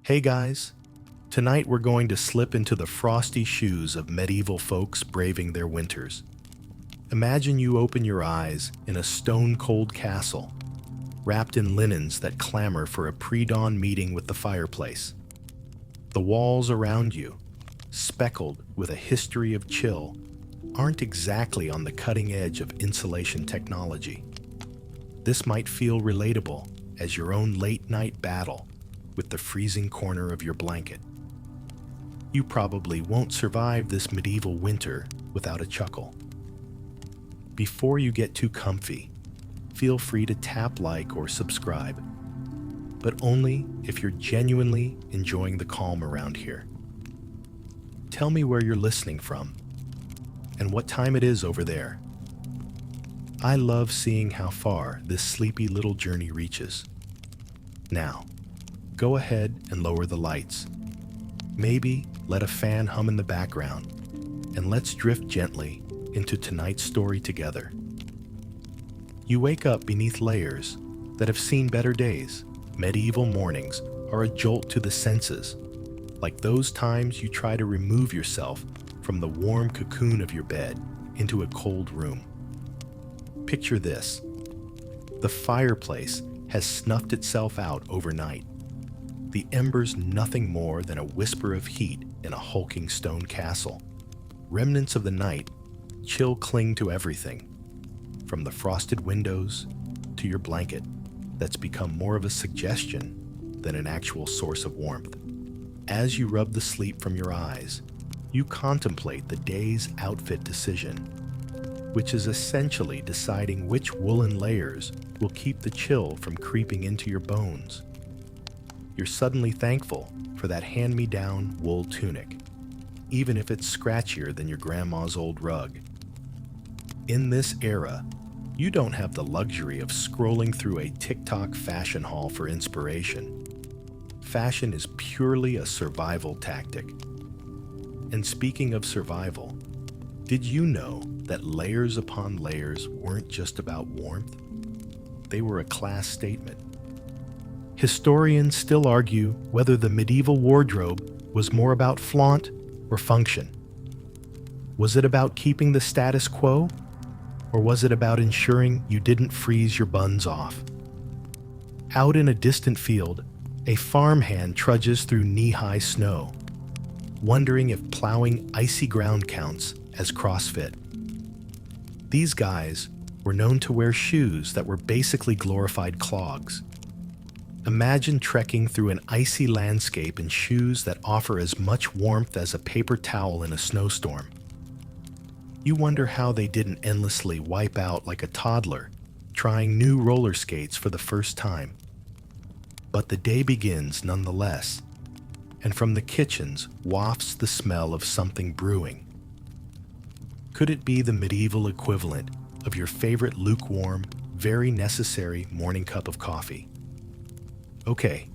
Hey guys, tonight we're going to slip into the frosty shoes of medieval folks braving their winters. Imagine you open your eyes in a stone-cold castle, wrapped in linens that clamor for a pre-dawn meeting with the fireplace. The walls around you, speckled with a history of chill, aren't exactly on the cutting edge of insulation technology. This might feel relatable as your own late-night battle with the freezing corner of your blanket. You probably won't survive this medieval winter without a chuckle. Before you get too comfy, feel free to tap like or subscribe, but only if you're genuinely enjoying the calm around here. Tell me where you're listening from and what time it is over there. I love seeing how far this sleepy little journey reaches. Now, go ahead and lower the lights. Maybe let a fan hum in the background, and let's drift gently into tonight's story together. You wake up beneath layers that have seen better days. Medieval mornings are a jolt to the senses, like those times you try to remove yourself from the warm cocoon of your bed into a cold room. Picture this. The fireplace has snuffed itself out overnight. The embers nothing more than a whisper of heat in a hulking stone castle. Remnants of the night, chill cling to everything, from the frosted windows to your blanket that's become more of a suggestion than an actual source of warmth. As you rub the sleep from your eyes, you contemplate the day's outfit decision, which is essentially deciding which woolen layers will keep the chill from creeping into your bones. You're suddenly thankful for that hand-me-down wool tunic, even if it's scratchier than your grandma's old rug. In this era, you don't have the luxury of scrolling through a TikTok fashion haul for inspiration. Fashion is purely a survival tactic. And speaking of survival, did you know that layers upon layers weren't just about warmth? They were a class statement. Historians still argue whether the medieval wardrobe was more about flaunt or function. Was it about keeping the status quo, or was it about ensuring you didn't freeze your buns off? Out in a distant field, a farmhand trudges through knee-high snow, wondering if plowing icy ground counts as CrossFit. These guys were known to wear shoes that were basically glorified clogs. Imagine trekking through an icy landscape in shoes that offer as much warmth as a paper towel in a snowstorm. You wonder how they didn't endlessly wipe out like a toddler, trying new roller skates for the first time. But the day begins nonetheless, and from the kitchens wafts the smell of something brewing. Could it be the medieval equivalent of your favorite lukewarm, very necessary morning cup of coffee? Okay,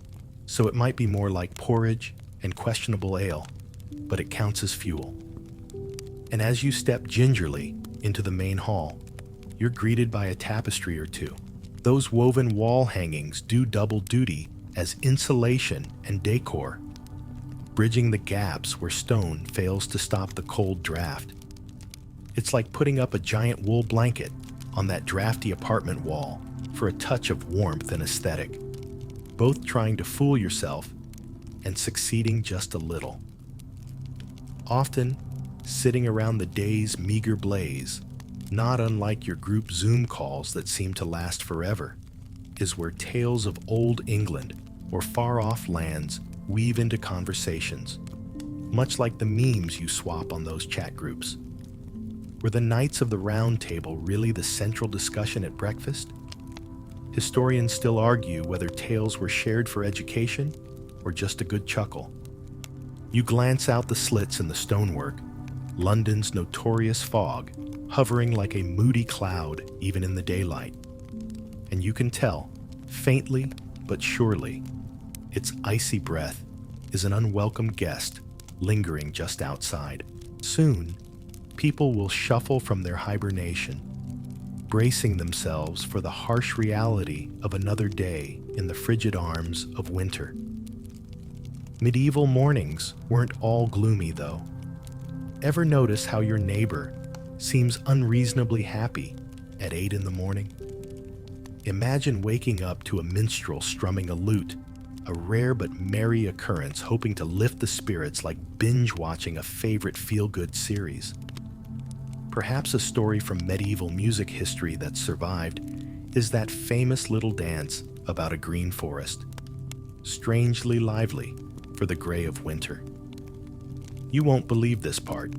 so it might be more like porridge and questionable ale, but it counts as fuel. And as you step gingerly into the main hall, you're greeted by a tapestry or two. Those woven wall hangings do double duty as insulation and decor, bridging the gaps where stone fails to stop the cold draft. It's like putting up a giant wool blanket on that drafty apartment wall for a touch of warmth and aesthetic, both trying to fool yourself and succeeding just a little. Often, sitting around the day's meager blaze, not unlike your group Zoom calls that seem to last forever, is where tales of old England or far-off lands weave into conversations, much like the memes you swap on those chat groups. Were the Knights of the Round Table really the central discussion at breakfast? Historians still argue whether tales were shared for education or just a good chuckle. You glance out the slits in the stonework, London's notorious fog hovering like a moody cloud even in the daylight. And you can tell, faintly but surely, its icy breath is an unwelcome guest lingering just outside. Soon, people will shuffle from their hibernation, bracing themselves for the harsh reality of another day in the frigid arms of winter. Medieval mornings weren't all gloomy, though. Ever notice how your neighbor seems unreasonably happy at 8 in the morning? Imagine waking up to a minstrel strumming a lute, a rare but merry occurrence, hoping to lift the spirits like binge-watching a favorite feel-good series. Perhaps a story from medieval music history that survived is that famous little dance about a green forest, strangely lively for the gray of winter. You won't believe this part,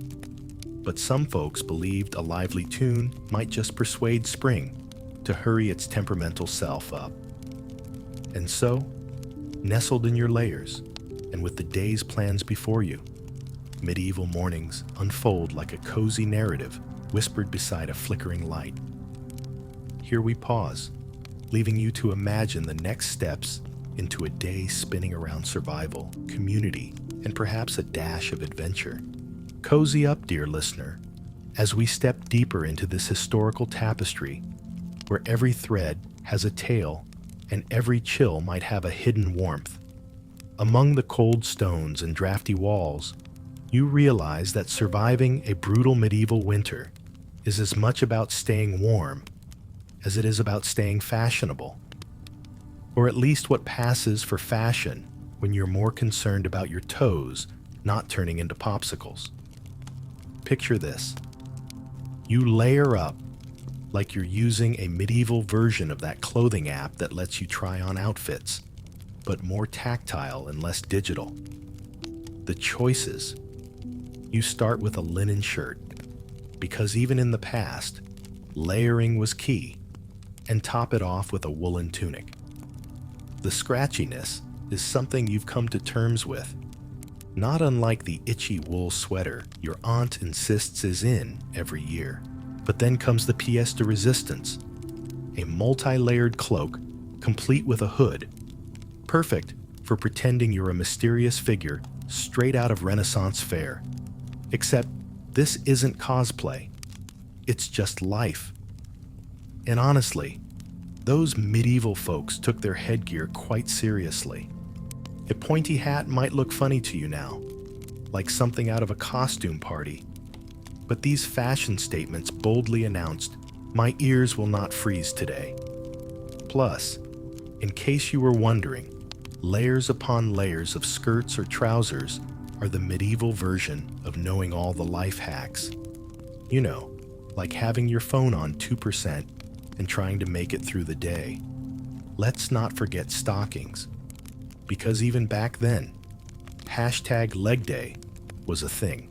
but some folks believed a lively tune might just persuade spring to hurry its temperamental self up. And so, nestled in your layers, and with the day's plans before you, medieval mornings unfold like a cozy narrative whispered beside a flickering light. Here we pause, leaving you to imagine the next steps into a day spinning around survival, community, and perhaps a dash of adventure. Cozy up, dear listener, as we step deeper into this historical tapestry where every thread has a tale and every chill might have a hidden warmth. Among the cold stones and drafty walls, you realize that surviving a brutal medieval winter is as much about staying warm as it is about staying fashionable. Or at least what passes for fashion when you're more concerned about your toes not turning into popsicles. Picture this. You layer up like you're using a medieval version of that clothing app that lets you try on outfits, but more tactile and less digital. The choices. You start with a linen shirt, because even in the past, layering was key, and top it off with a woolen tunic. The scratchiness is something you've come to terms with, not unlike the itchy wool sweater your aunt insists is in every year. But then comes the pièce de resistance, a multi-layered cloak complete with a hood, perfect for pretending you're a mysterious figure straight out of Renaissance fair. Except this isn't cosplay, it's just life. And honestly, those medieval folks took their headgear quite seriously. A pointy hat might look funny to you now, like something out of a costume party. But these fashion statements boldly announced, "My ears will not freeze today." Plus, in case you were wondering, layers upon layers of skirts or trousers are the medieval version of knowing all the life hacks. You know, like having your phone on 2% and trying to make it through the day. Let's not forget stockings, because even back then, #leg day was a thing.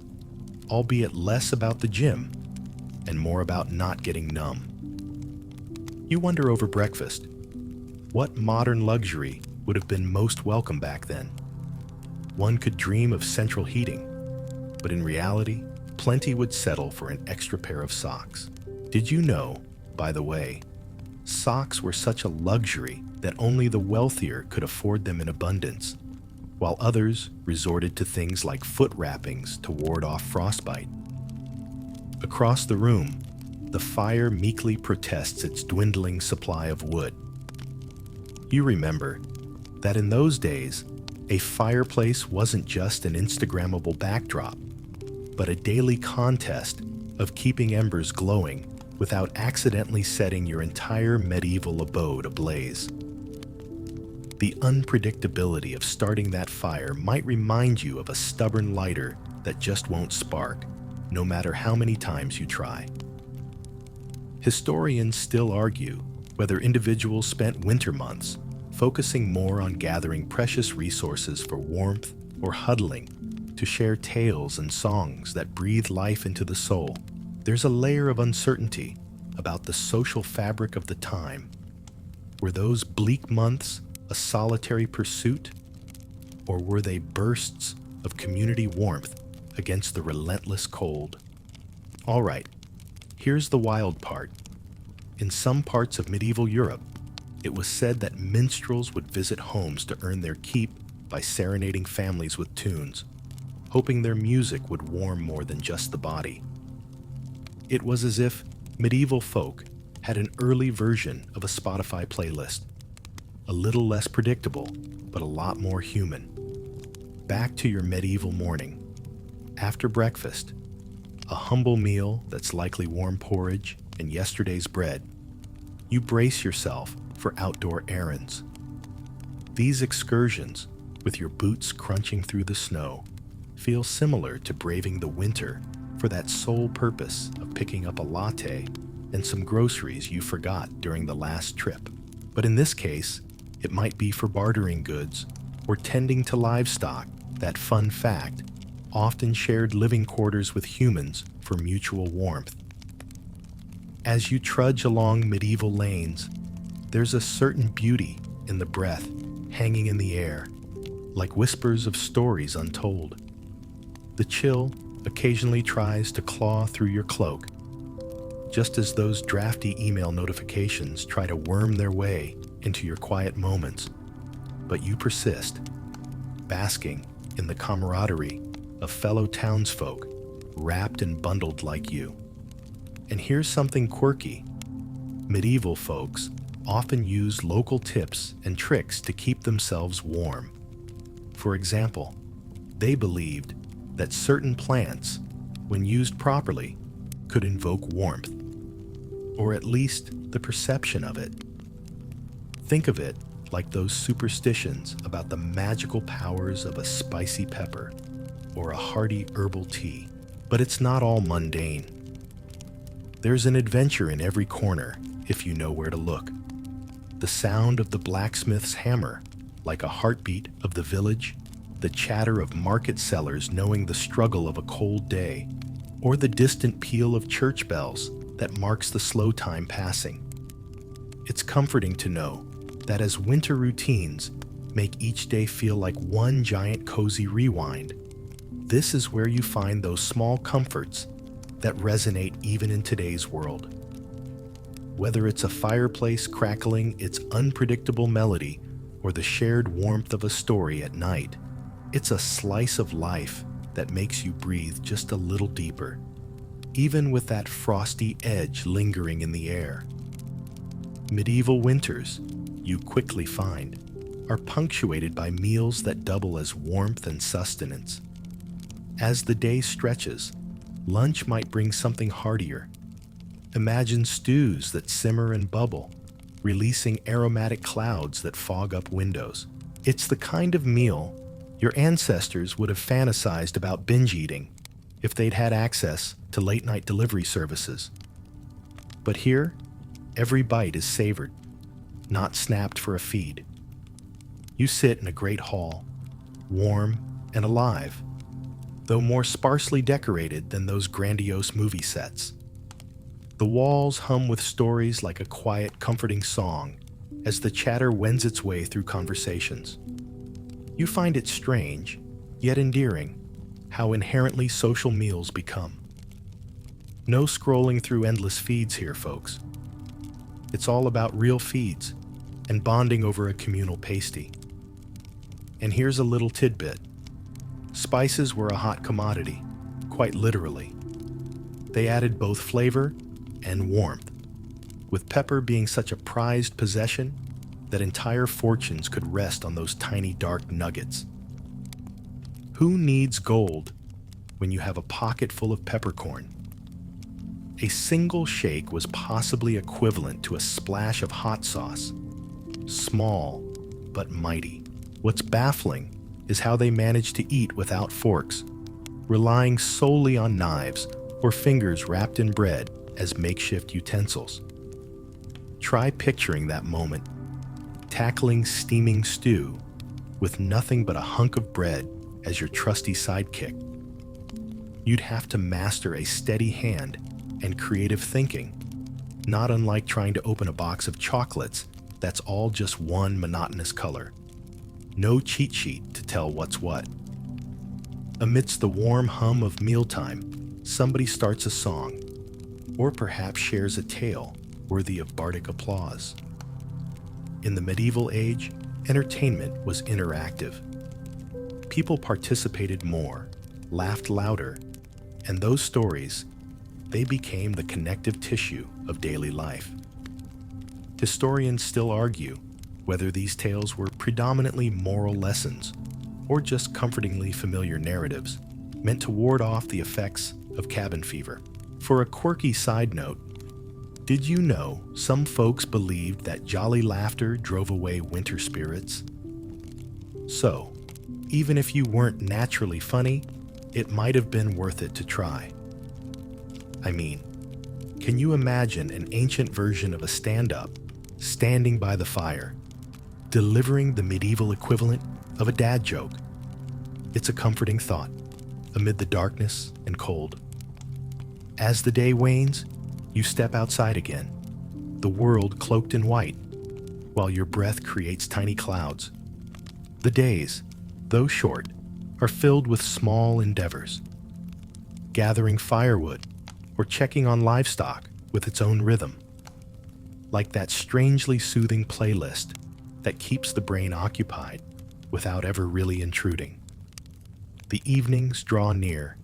Albeit less about the gym and more about not getting numb. You wonder over breakfast, what modern luxury would have been most welcome back then? One could dream of central heating, but in reality, plenty would settle for an extra pair of socks. Did you know, by the way, socks were such a luxury that only the wealthier could afford them in abundance, while others resorted to things like foot wrappings to ward off frostbite? Across the room, the fire meekly protests its dwindling supply of wood. You remember that in those days, a fireplace wasn't just an Instagrammable backdrop, but a daily contest of keeping embers glowing without accidentally setting your entire medieval abode ablaze. The unpredictability of starting that fire might remind you of a stubborn lighter that just won't spark, no matter how many times you try. Historians still argue whether individuals spent winter months focusing more on gathering precious resources for warmth or huddling to share tales and songs that breathe life into the soul. There's a layer of uncertainty about the social fabric of the time. Were those bleak months a solitary pursuit, or were they bursts of community warmth against the relentless cold? All right, here's the wild part. In some parts of medieval Europe, it was said that minstrels would visit homes to earn their keep by serenading families with tunes, hoping their music would warm more than just the body. It was as if medieval folk had an early version of a Spotify playlist, a little less predictable, but a lot more human. back to your medieval morning. After breakfast, a humble meal that's likely warm porridge and yesterday's bread, you brace yourself for outdoor errands. These excursions, with your boots crunching through the snow, feel similar to braving the winter for that sole purpose of picking up a latte and some groceries you forgot during the last trip. But in this case, it might be for bartering goods or tending to livestock, that fun fact, often shared living quarters with humans for mutual warmth. As you trudge along medieval lanes, there's a certain beauty in the breath hanging in the air, like whispers of stories untold. The chill occasionally tries to claw through your cloak, just as those drafty email notifications try to worm their way into your quiet moments. But you persist, basking in the camaraderie of fellow townsfolk wrapped and bundled like you. And here's something quirky. Medieval folks often use local tips and tricks to keep themselves warm. For example, they believed that certain plants, when used properly, could invoke warmth, or at least the perception of it. Think of it like those superstitions about the magical powers of a spicy pepper or a hearty herbal tea. But it's not all mundane. There's an adventure in every corner if you know where to look. The sound of the blacksmith's hammer, like a heartbeat of the village, the chatter of market sellers knowing the struggle of a cold day, or the distant peal of church bells that marks the slow time passing. It's comforting to know that as winter routines make each day feel like one giant cozy rewind, this is where you find those small comforts that resonate even in today's world. Whether it's a fireplace crackling its unpredictable melody or the shared warmth of a story at night, it's a slice of life that makes you breathe just a little deeper, even with that frosty edge lingering in the air. Medieval winters, you quickly find, are punctuated by meals that double as warmth and sustenance. As the day stretches, lunch might bring something heartier. Imagine stews that simmer and bubble, releasing aromatic clouds that fog up windows. It's the kind of meal your ancestors would have fantasized about binge eating if they'd had access to late-night delivery services. But here, every bite is savored, not snapped for a feed. You sit in a great hall, warm and alive, though more sparsely decorated than those grandiose movie sets. The walls hum with stories like a quiet, comforting song as the chatter wends its way through conversations. You find it strange, yet endearing, how inherently social meals become. No scrolling through endless feeds here, folks. It's all about real feeds and bonding over a communal pasty. And here's a little tidbit. Spices were a hot commodity, quite literally. They added both flavor and warmth, with pepper being such a prized possession that entire fortunes could rest on those tiny dark nuggets. Who needs gold when you have a pocket full of peppercorn? A single shake was possibly equivalent to a splash of hot sauce. Small, but mighty. What's baffling is how they managed to eat without forks, relying solely on knives or fingers wrapped in bread as makeshift utensils. Try picturing that moment, tackling steaming stew with nothing but a hunk of bread as your trusty sidekick. You'd have to master a steady hand and creative thinking, not unlike trying to open a box of chocolates that's all just one monotonous color. No cheat sheet to tell what's what. Amidst the warm hum of mealtime, somebody starts a song, or perhaps shares a tale worthy of bardic applause. In the medieval age, entertainment was interactive. People participated more, laughed louder, and those stories, they became the connective tissue of daily life. Historians still argue whether these tales were predominantly moral lessons or just comfortingly familiar narratives meant to ward off the effects of cabin fever. For a quirky side note, did you know some folks believed that jolly laughter drove away winter spirits? So, even if you weren't naturally funny, it might have been worth it to try. I mean, can you imagine an ancient version of a stand-up standing by the fire, delivering the medieval equivalent of a dad joke? It's a comforting thought amid the darkness and cold. As the day wanes, you step outside again, the world cloaked in white, while your breath creates tiny clouds. The days, though short, are filled with small endeavors. Gathering firewood or checking on livestock with its own rhythm. Like that strangely soothing playlist that keeps the brain occupied without ever really intruding. The evenings draw near,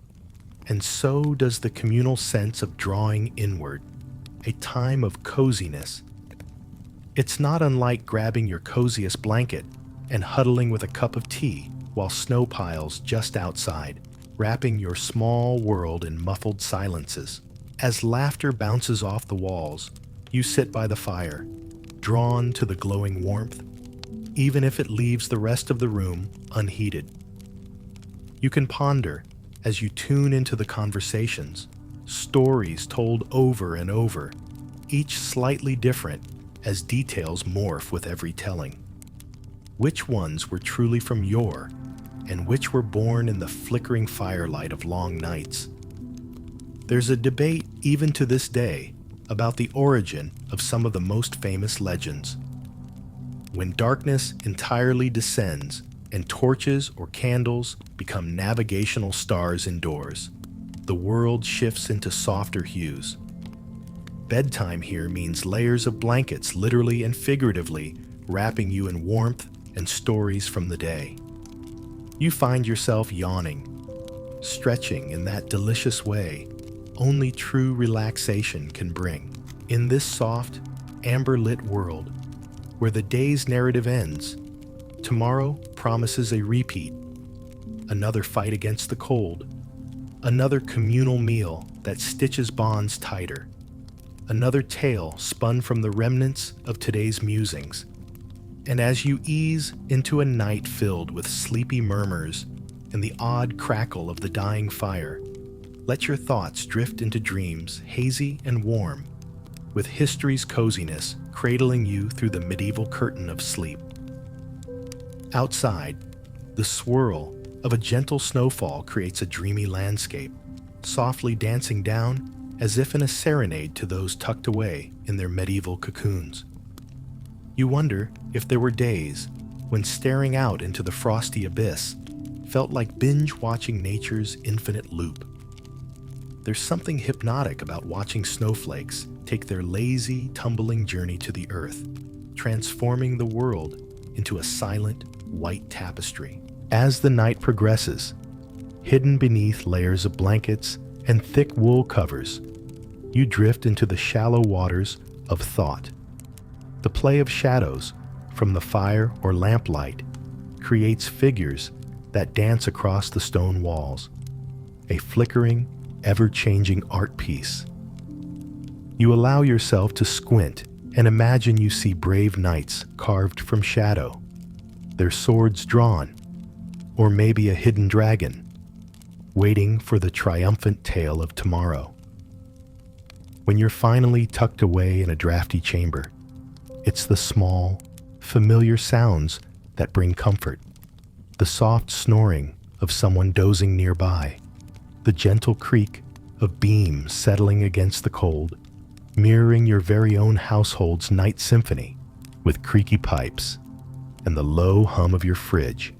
and so does the communal sense of drawing inward, a time of coziness. It's not unlike grabbing your coziest blanket and huddling with a cup of tea while snow piles just outside, wrapping your small world in muffled silences. As laughter bounces off the walls, you sit by the fire, drawn to the glowing warmth, even if it leaves the rest of the room unheated. You can ponder as you tune into the conversations, stories told over and over, each slightly different as details morph with every telling. Which ones were truly from yore, and which were born in the flickering firelight of long nights? There's a debate even to this day about the origin of some of the most famous legends. When darkness entirely descends and torches or candles become navigational stars indoors, the world shifts into softer hues. Bedtime here means layers of blankets, literally and figuratively, wrapping you in warmth and stories from the day. You find yourself yawning, stretching in that delicious way only true relaxation can bring. In this soft, amber-lit world, where the day's narrative ends, tomorrow promises a repeat, another fight against the cold, another communal meal that stitches bonds tighter, another tale spun from the remnants of today's musings. And as you ease into a night filled with sleepy murmurs and the odd crackle of the dying fire, let your thoughts drift into dreams hazy and warm, with history's coziness cradling you through the medieval curtain of sleep. Outside, the swirl of a gentle snowfall creates a dreamy landscape, softly dancing down as if in a serenade to those tucked away in their medieval cocoons. You wonder if there were days when staring out into the frosty abyss felt like binge-watching nature's infinite loop. There's something hypnotic about watching snowflakes take their lazy, tumbling journey to the earth, transforming the world into a silent, white tapestry. As the night progresses, hidden beneath layers of blankets and thick wool covers, you drift into the shallow waters of thought. The play of shadows from the fire or lamplight creates figures that dance across the stone walls, a flickering, ever-changing art piece. You allow yourself to squint and imagine you see brave knights carved from shadow, their swords drawn, or maybe a hidden dragon, waiting for the triumphant tale of tomorrow. When you're finally tucked away in a drafty chamber, it's the small, familiar sounds that bring comfort. The soft snoring of someone dozing nearby, the gentle creak of beams settling against the cold, mirroring your very own household's night symphony with creaky pipes and the low hum of your fridge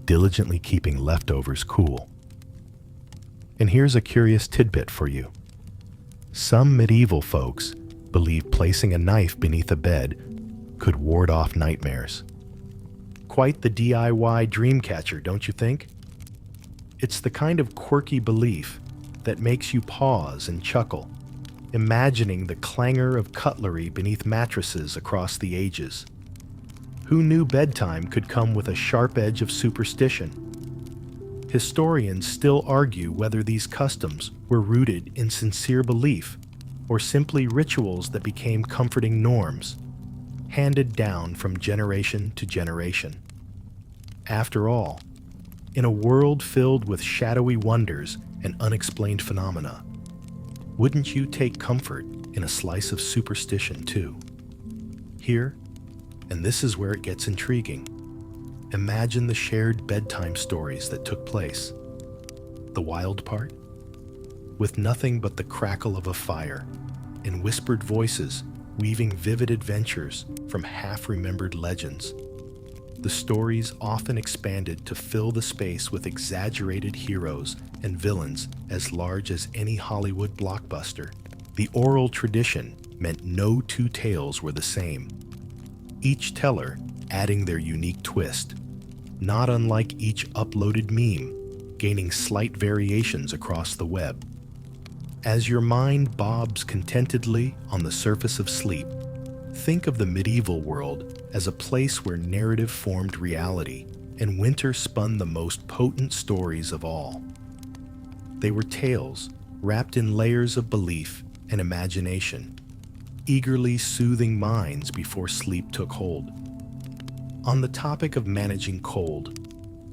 diligently keeping leftovers cool. And here's a curious tidbit for you. Some medieval folks believed placing a knife beneath a bed could ward off nightmares. Quite the DIY dream catcher, don't you think? It's the kind of quirky belief that makes you pause and chuckle, imagining the clangor of cutlery beneath mattresses across the ages. Who knew bedtime could come with a sharp edge of superstition? Historians still argue whether these customs were rooted in sincere belief or simply rituals that became comforting norms, handed down from generation to generation. After all, in a world filled with shadowy wonders and unexplained phenomena, wouldn't you take comfort in a slice of superstition too? Here, and this is where it gets intriguing, imagine the shared bedtime stories that took place. The wild part? With nothing but the crackle of a fire and whispered voices weaving vivid adventures from half-remembered legends. The stories often expanded to fill the space with exaggerated heroes and villains as large as any Hollywood blockbuster. The oral tradition meant no two tales were the same, each teller adding their unique twist, not unlike each uploaded meme, gaining slight variations across the web. As your mind bobs contentedly on the surface of sleep, think of the medieval world as a place where narrative formed reality and winter spun the most potent stories of all. They were tales wrapped in layers of belief and imagination, eagerly soothing minds before sleep took hold. On the topic of managing cold,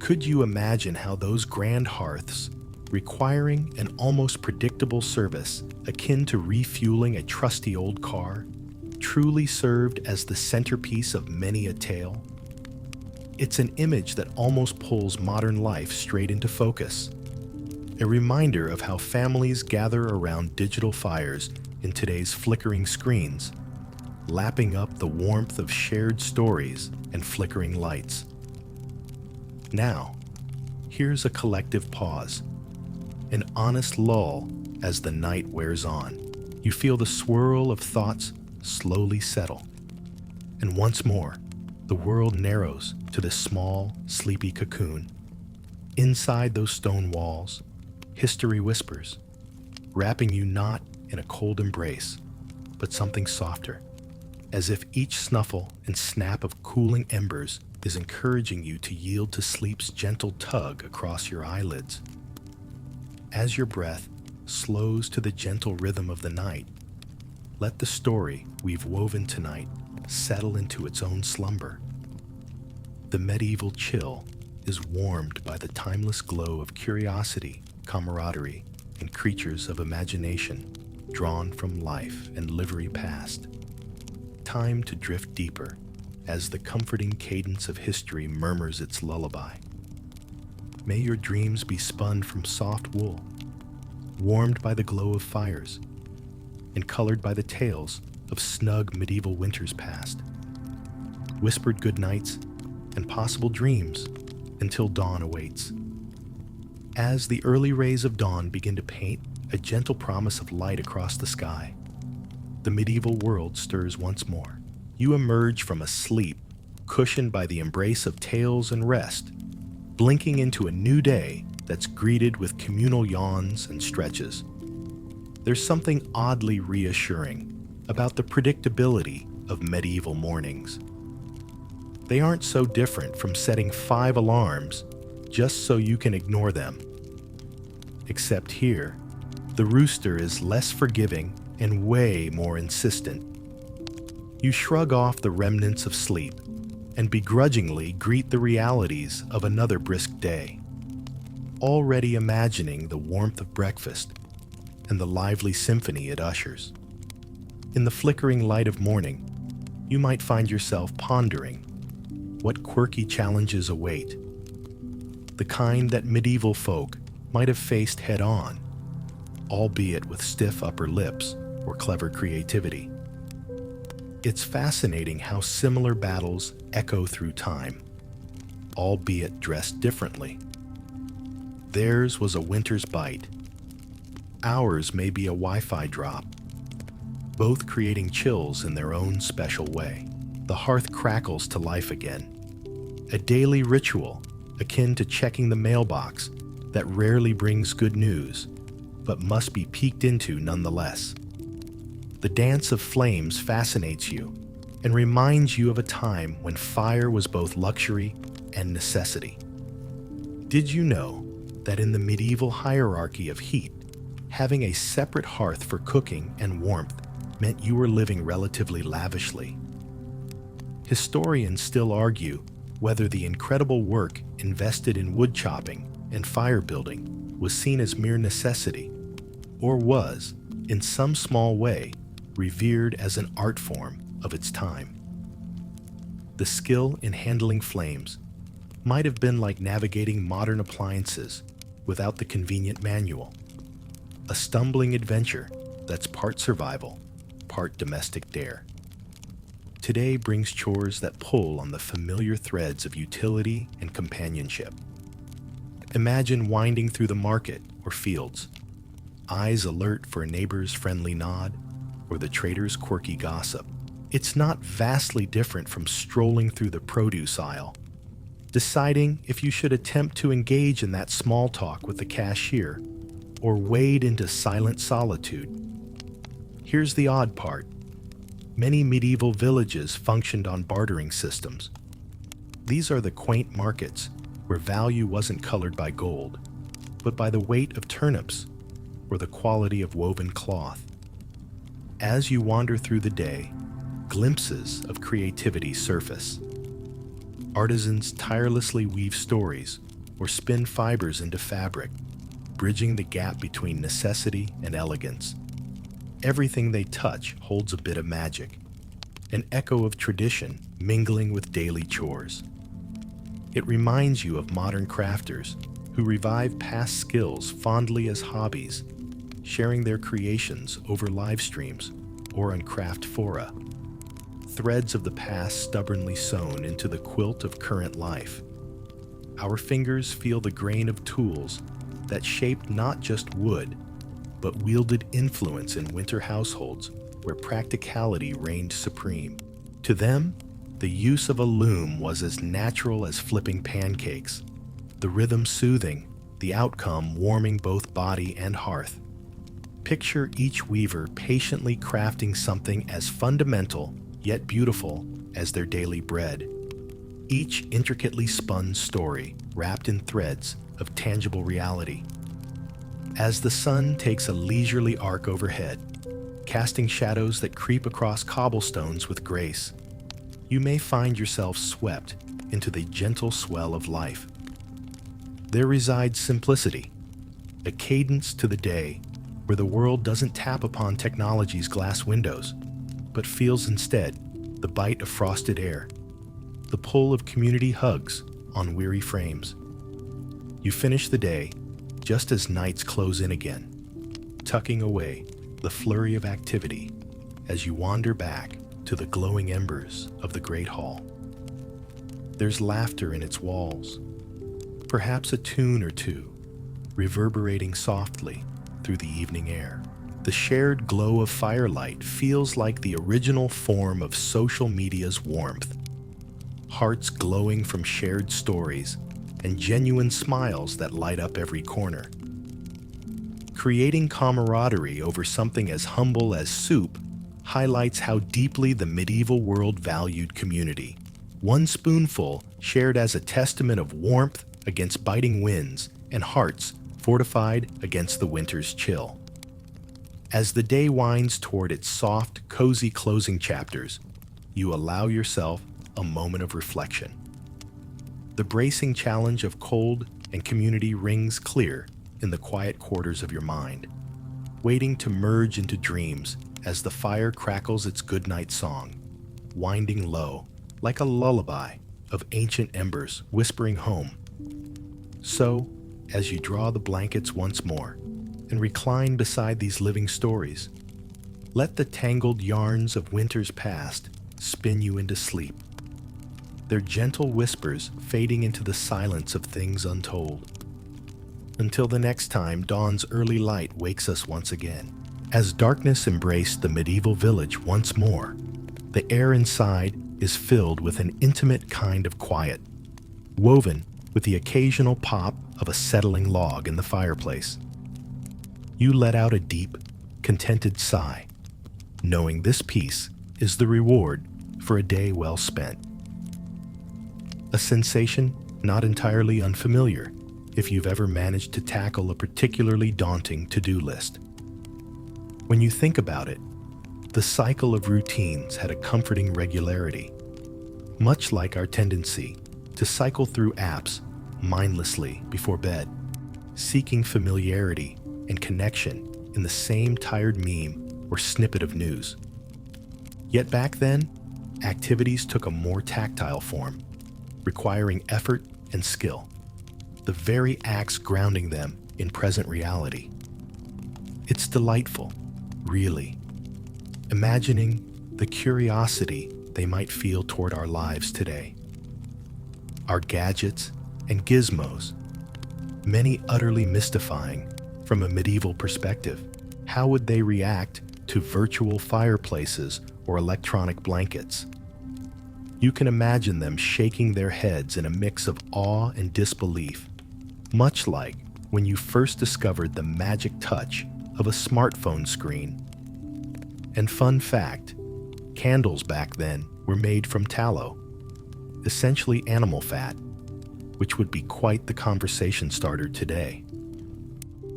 could you imagine how those grand hearths, requiring an almost predictable service akin to refueling a trusty old car, truly served as the centerpiece of many a tale? It's an image that almost pulls modern life straight into focus, a reminder of how families gather around digital fires in today's flickering screens, lapping up the warmth of shared stories and flickering lights. Now, here's a collective pause, an honest lull as the night wears on. You feel the swirl of thoughts slowly settle. And once more, the world narrows to this small, sleepy cocoon. Inside those stone walls, history whispers, wrapping you not in a cold embrace, but something softer, as if each snuffle and snap of cooling embers is encouraging you to yield to sleep's gentle tug across your eyelids. As your breath slows to the gentle rhythm of the night, let the story we've woven tonight settle into its own slumber. The medieval chill is warmed by the timeless glow of curiosity, camaraderie, and creatures of imagination drawn from life and livery past. Time to drift deeper as the comforting cadence of history murmurs its lullaby. May your dreams be spun from soft wool, warmed by the glow of fires, and colored by the tales of snug medieval winters past. Whispered good nights and possible dreams until dawn awaits. As the early rays of dawn begin to paint a gentle promise of light across the sky, the medieval world stirs once more. You emerge from a sleep cushioned by the embrace of tales and rest, blinking into a new day that's greeted with communal yawns and stretches. There's something oddly reassuring about the predictability of medieval mornings. They aren't so different from setting 5 alarms just so you can ignore them. Except here, the rooster is less forgiving and way more insistent. You shrug off the remnants of sleep and begrudgingly greet the realities of another brisk day, already imagining the warmth of breakfast and the lively symphony it ushers. In the flickering light of morning, you might find yourself pondering what quirky challenges await, the kind that medieval folk might have faced head-on, albeit with stiff upper lips or clever creativity. It's fascinating how similar battles echo through time, albeit dressed differently. Theirs was a winter's bite. Ours may be a Wi-Fi drop, both creating chills in their own special way. The hearth crackles to life again, a daily ritual akin to checking the mailbox that rarely brings good news, but must be peeked into nonetheless. The dance of flames fascinates you and reminds you of a time when fire was both luxury and necessity. Did you know that in the medieval hierarchy of heat, having a separate hearth for cooking and warmth meant you were living relatively lavishly. Historians still argue whether the incredible work invested in wood chopping and fire building was seen as mere necessity, or was, in some small way, revered as an art form of its time. The skill in handling flames might have been like navigating modern appliances without the convenient manual, a stumbling adventure that's part survival, part domestic dare. Today brings chores that pull on the familiar threads of utility and companionship. Imagine winding through the market or fields, eyes alert for a neighbor's friendly nod or the trader's quirky gossip. It's not vastly different from strolling through the produce aisle, deciding if you should attempt to engage in that small talk with the cashier or wade into silent solitude. Here's the odd part. Many medieval villages functioned on bartering systems. These are the quaint markets where value wasn't colored by gold, but by the weight of turnips or the quality of woven cloth. As you wander through the day, glimpses of creativity surface. Artisans tirelessly weave stories or spin fibers into fabric, bridging the gap between necessity and elegance. Everything they touch holds a bit of magic, an echo of tradition mingling with daily chores. It reminds you of modern crafters who revive past skills fondly as hobbies, sharing their creations over live streams or on craft fora. Threads of the past stubbornly sewn into the quilt of current life. Our fingers feel the grain of tools that shaped not just wood, but wielded influence in winter households where practicality reigned supreme. To them, the use of a loom was as natural as flipping pancakes, the rhythm soothing, the outcome warming both body and hearth. Picture each weaver patiently crafting something as fundamental yet beautiful as their daily bread. Each intricately spun story wrapped in threads of tangible reality. As the sun takes a leisurely arc overhead, casting shadows that creep across cobblestones with grace, you may find yourself swept into the gentle swell of life. There resides simplicity, a cadence to the day where the world doesn't tap upon technology's glass windows, but feels instead the bite of frosted air, the pull of community hugs on weary frames. You finish the day just as nights close in again, tucking away the flurry of activity as you wander back to the glowing embers of the great hall. There's laughter in its walls, perhaps a tune or two reverberating softly through the evening air. The shared glow of firelight feels like the original form of social media's warmth. Hearts glowing from shared stories and genuine smiles that light up every corner. Creating camaraderie over something as humble as soup highlights how deeply the medieval world valued community. One spoonful shared as a testament of warmth against biting winds and hearts fortified against the winter's chill. As the day winds toward its soft, cozy closing chapters, you allow yourself a moment of reflection. The bracing challenge of cold and community rings clear in the quiet quarters of your mind, waiting to merge into dreams as the fire crackles its goodnight song, winding low like a lullaby of ancient embers whispering home. So, as you draw the blankets once more and recline beside these living stories, let the tangled yarns of winter's past spin you into sleep, their gentle whispers fading into the silence of things untold. Until the next time dawn's early light wakes us once again. As darkness embraced the medieval village once more, the air inside is filled with an intimate kind of quiet, woven with the occasional pop of a settling log in the fireplace. You let out a deep, contented sigh, knowing this peace is the reward for a day well spent. A sensation not entirely unfamiliar if you've ever managed to tackle a particularly daunting to-do list. When you think about it, the cycle of routines had a comforting regularity, much like our tendency to cycle through apps mindlessly before bed, seeking familiarity and connection in the same tired meme or snippet of news. Yet back then, activities took a more tactile form, requiring effort and skill, the very acts grounding them in present reality. It's delightful, really, imagining the curiosity they might feel toward our lives today. Our gadgets and gizmos, many utterly mystifying from a medieval perspective. How would they react to virtual fireplaces or electronic blankets? You can imagine them shaking their heads in a mix of awe and disbelief, much like when you first discovered the magic touch of a smartphone screen. And fun fact, candles back then were made from tallow, essentially animal fat, which would be quite the conversation starter today.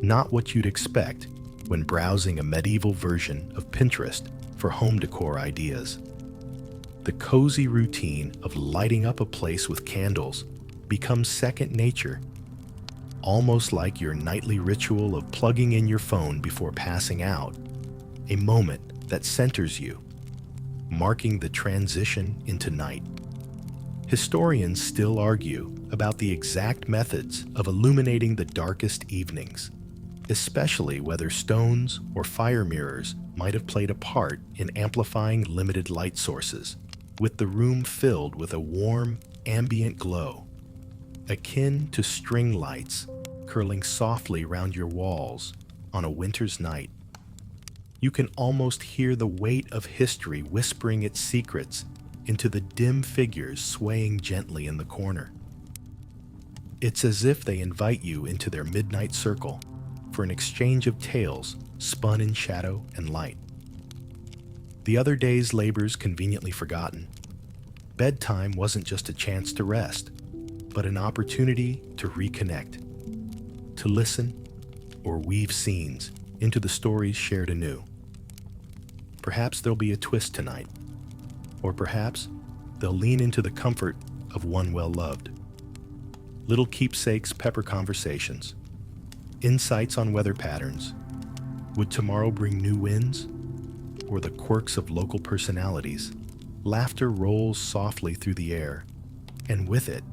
Not what you'd expect when browsing a medieval version of Pinterest for home decor ideas. The cozy routine of lighting up a place with candles becomes second nature, almost like your nightly ritual of plugging in your phone before passing out, a moment that centers you, marking the transition into night. Historians still argue about the exact methods of illuminating the darkest evenings, especially whether stones or fire mirrors might have played a part in amplifying limited light sources, with the room filled with a warm, ambient glow, akin to string lights curling softly round your walls on a winter's night. You can almost hear the weight of history whispering its secrets into the dim figures swaying gently in the corner. It's as if they invite you into their midnight circle for an exchange of tales spun in shadow and light. The other day's labors conveniently forgotten, bedtime wasn't just a chance to rest, but an opportunity to reconnect, to listen or weave scenes into the stories shared anew. Perhaps there'll be a twist tonight, or perhaps they'll lean into the comfort of one well-loved. Little keepsakes pepper conversations, insights on weather patterns. Would tomorrow bring new winds? Or the quirks of local personalities? Laughter rolls softly through the air, and with it,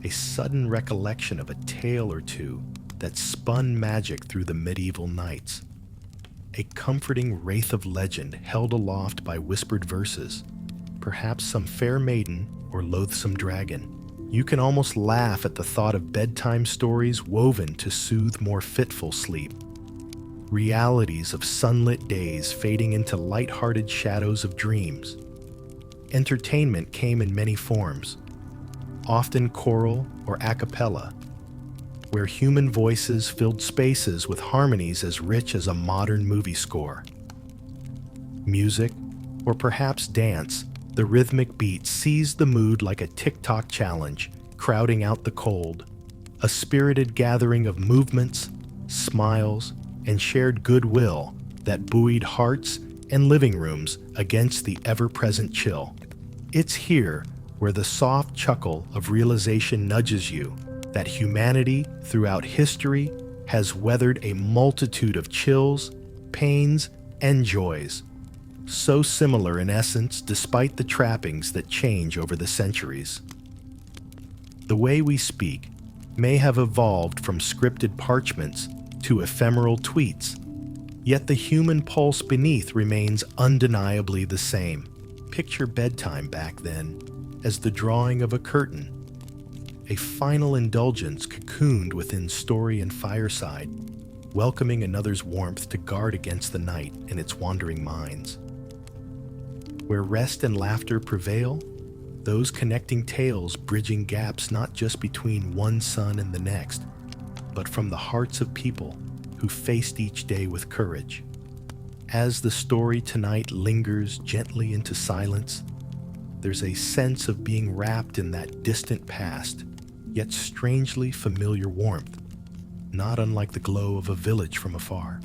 a sudden recollection of a tale or two that spun magic through the medieval nights. A comforting wraith of legend held aloft by whispered verses, perhaps some fair maiden or loathsome dragon. You can almost laugh at the thought of bedtime stories woven to soothe more fitful sleep. Realities of sunlit days fading into light-hearted shadows of dreams. Entertainment came in many forms, often choral or a cappella, where human voices filled spaces with harmonies as rich as a modern movie score. Music, or perhaps dance, the rhythmic beat seized the mood like a TikTok challenge, crowding out the cold, a spirited gathering of movements, smiles, and shared goodwill that buoyed hearts and living rooms against the ever-present chill. It's here where the soft chuckle of realization nudges you that humanity throughout history has weathered a multitude of chills, pains, and joys, so similar in essence despite the trappings that change over the centuries. The way we speak may have evolved from scripted parchments to ephemeral tweets, yet the human pulse beneath remains undeniably the same. Picture bedtime back then as the drawing of a curtain, a final indulgence cocooned within story and fireside, welcoming another's warmth to guard against the night and its wandering minds. Where rest and laughter prevail, those connecting tales bridging gaps not just between one sun and the next, but from the hearts of people who faced each day with courage. As the story tonight lingers gently into silence, there's a sense of being wrapped in that distant past, yet strangely familiar warmth, not unlike the glow of a village from afar.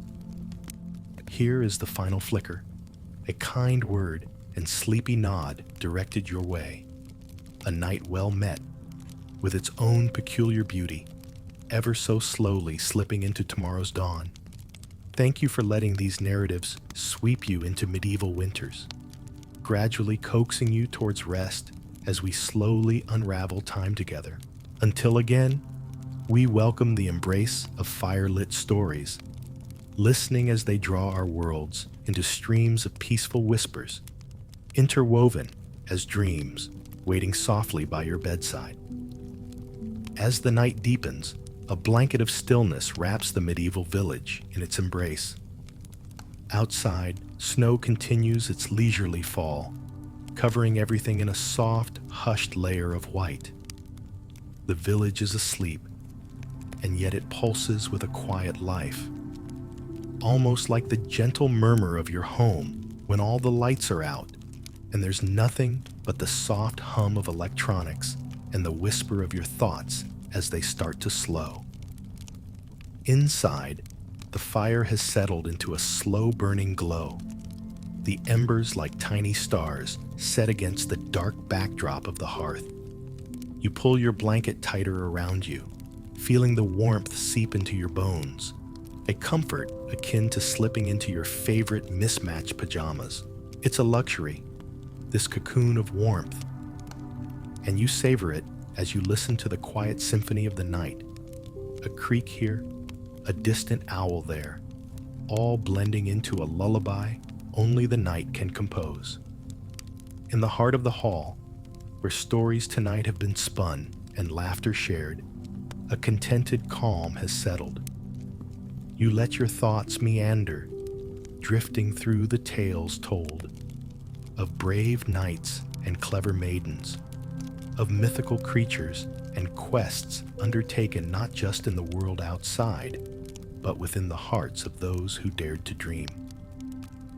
Here is the final flicker, a kind word and sleepy nod directed your way. A night well met, with its own peculiar beauty, ever so slowly slipping into tomorrow's dawn. Thank you for letting these narratives sweep you into medieval winters, gradually coaxing you towards rest as we slowly unravel time together. Until again, we welcome the embrace of firelit stories, listening as they draw our worlds into streams of peaceful whispers, interwoven as dreams waiting softly by your bedside. As the night deepens, a blanket of stillness wraps the medieval village in its embrace. Outside, snow continues its leisurely fall, covering everything in a soft, hushed layer of white. The village is asleep, and yet it pulses with a quiet life, almost like the gentle murmur of your home when all the lights are out and there's nothing but the soft hum of electronics and the whisper of your thoughts as they start to slow. Inside, the fire has settled into a slow-burning glow, the embers like tiny stars set against the dark backdrop of the hearth. You pull your blanket tighter around you, feeling the warmth seep into your bones, a comfort akin to slipping into your favorite mismatched pajamas. It's a luxury, this cocoon of warmth, and you savor it as you listen to the quiet symphony of the night. A creak here, a distant owl there, all blending into a lullaby only the night can compose. In the heart of the hall, where stories tonight have been spun and laughter shared, a contented calm has settled. You let your thoughts meander, drifting through the tales told of brave knights and clever maidens, of mythical creatures and quests undertaken not just in the world outside, but within the hearts of those who dared to dream.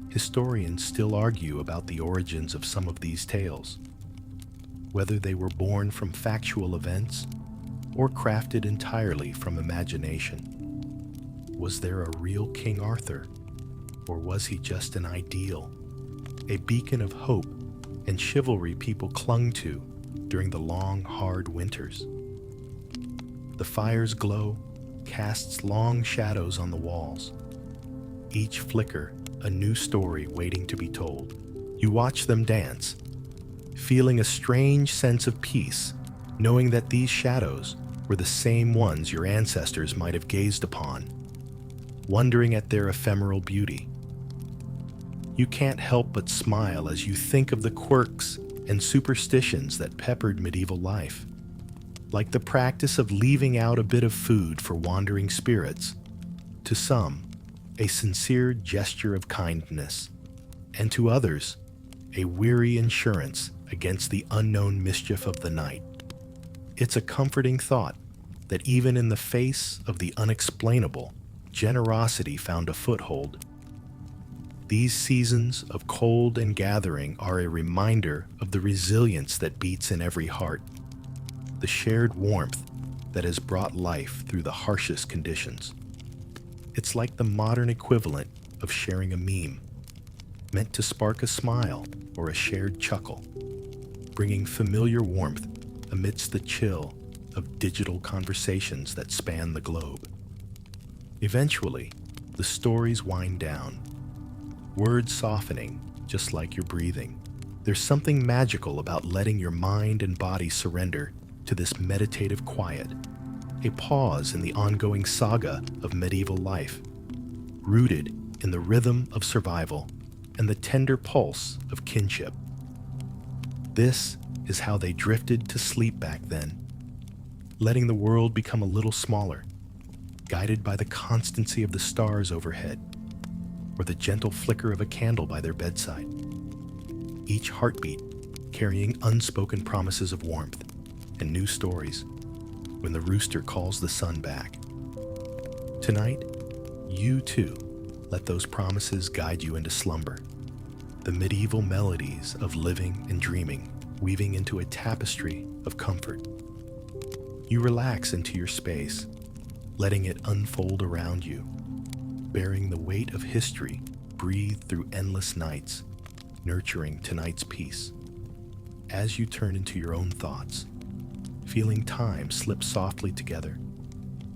Historians still argue about the origins of some of these tales, whether they were born from factual events or crafted entirely from imagination. Was there a real King Arthur, or was he just an ideal, a beacon of hope and chivalry people clung to during the long, hard winters? The fire's glow casts long shadows on the walls, each flicker a new story waiting to be told. You watch them dance, feeling a strange sense of peace, knowing that these shadows were the same ones your ancestors might have gazed upon, wondering at their ephemeral beauty. You can't help but smile as you think of the quirks and superstitions that peppered medieval life, like the practice of leaving out a bit of food for wandering spirits, to some, a sincere gesture of kindness, and to others, a weary insurance against the unknown mischief of the night. It's a comforting thought that even in the face of the unexplainable, generosity found a foothold. These seasons of cold and gathering are a reminder of the resilience that beats in every heart, the shared warmth that has brought life through the harshest conditions. It's like the modern equivalent of sharing a meme, meant to spark a smile or a shared chuckle, bringing familiar warmth amidst the chill of digital conversations that span the globe. Eventually, the stories wind down, words softening just like your breathing. There's something magical about letting your mind and body surrender to this meditative quiet, a pause in the ongoing saga of medieval life, rooted in the rhythm of survival and the tender pulse of kinship. This is how they drifted to sleep back then, letting the world become a little smaller, guided by the constancy of the stars overhead or the gentle flicker of a candle by their bedside. Each heartbeat carrying unspoken promises of warmth and new stories when the rooster calls the sun back. Tonight, you too let those promises guide you into slumber, the medieval melodies of living and dreaming weaving into a tapestry of comfort. You relax into your space, letting it unfold around you, bearing the weight of history breathed through endless nights, nurturing tonight's peace. As you turn into your own thoughts, feeling time slip softly together,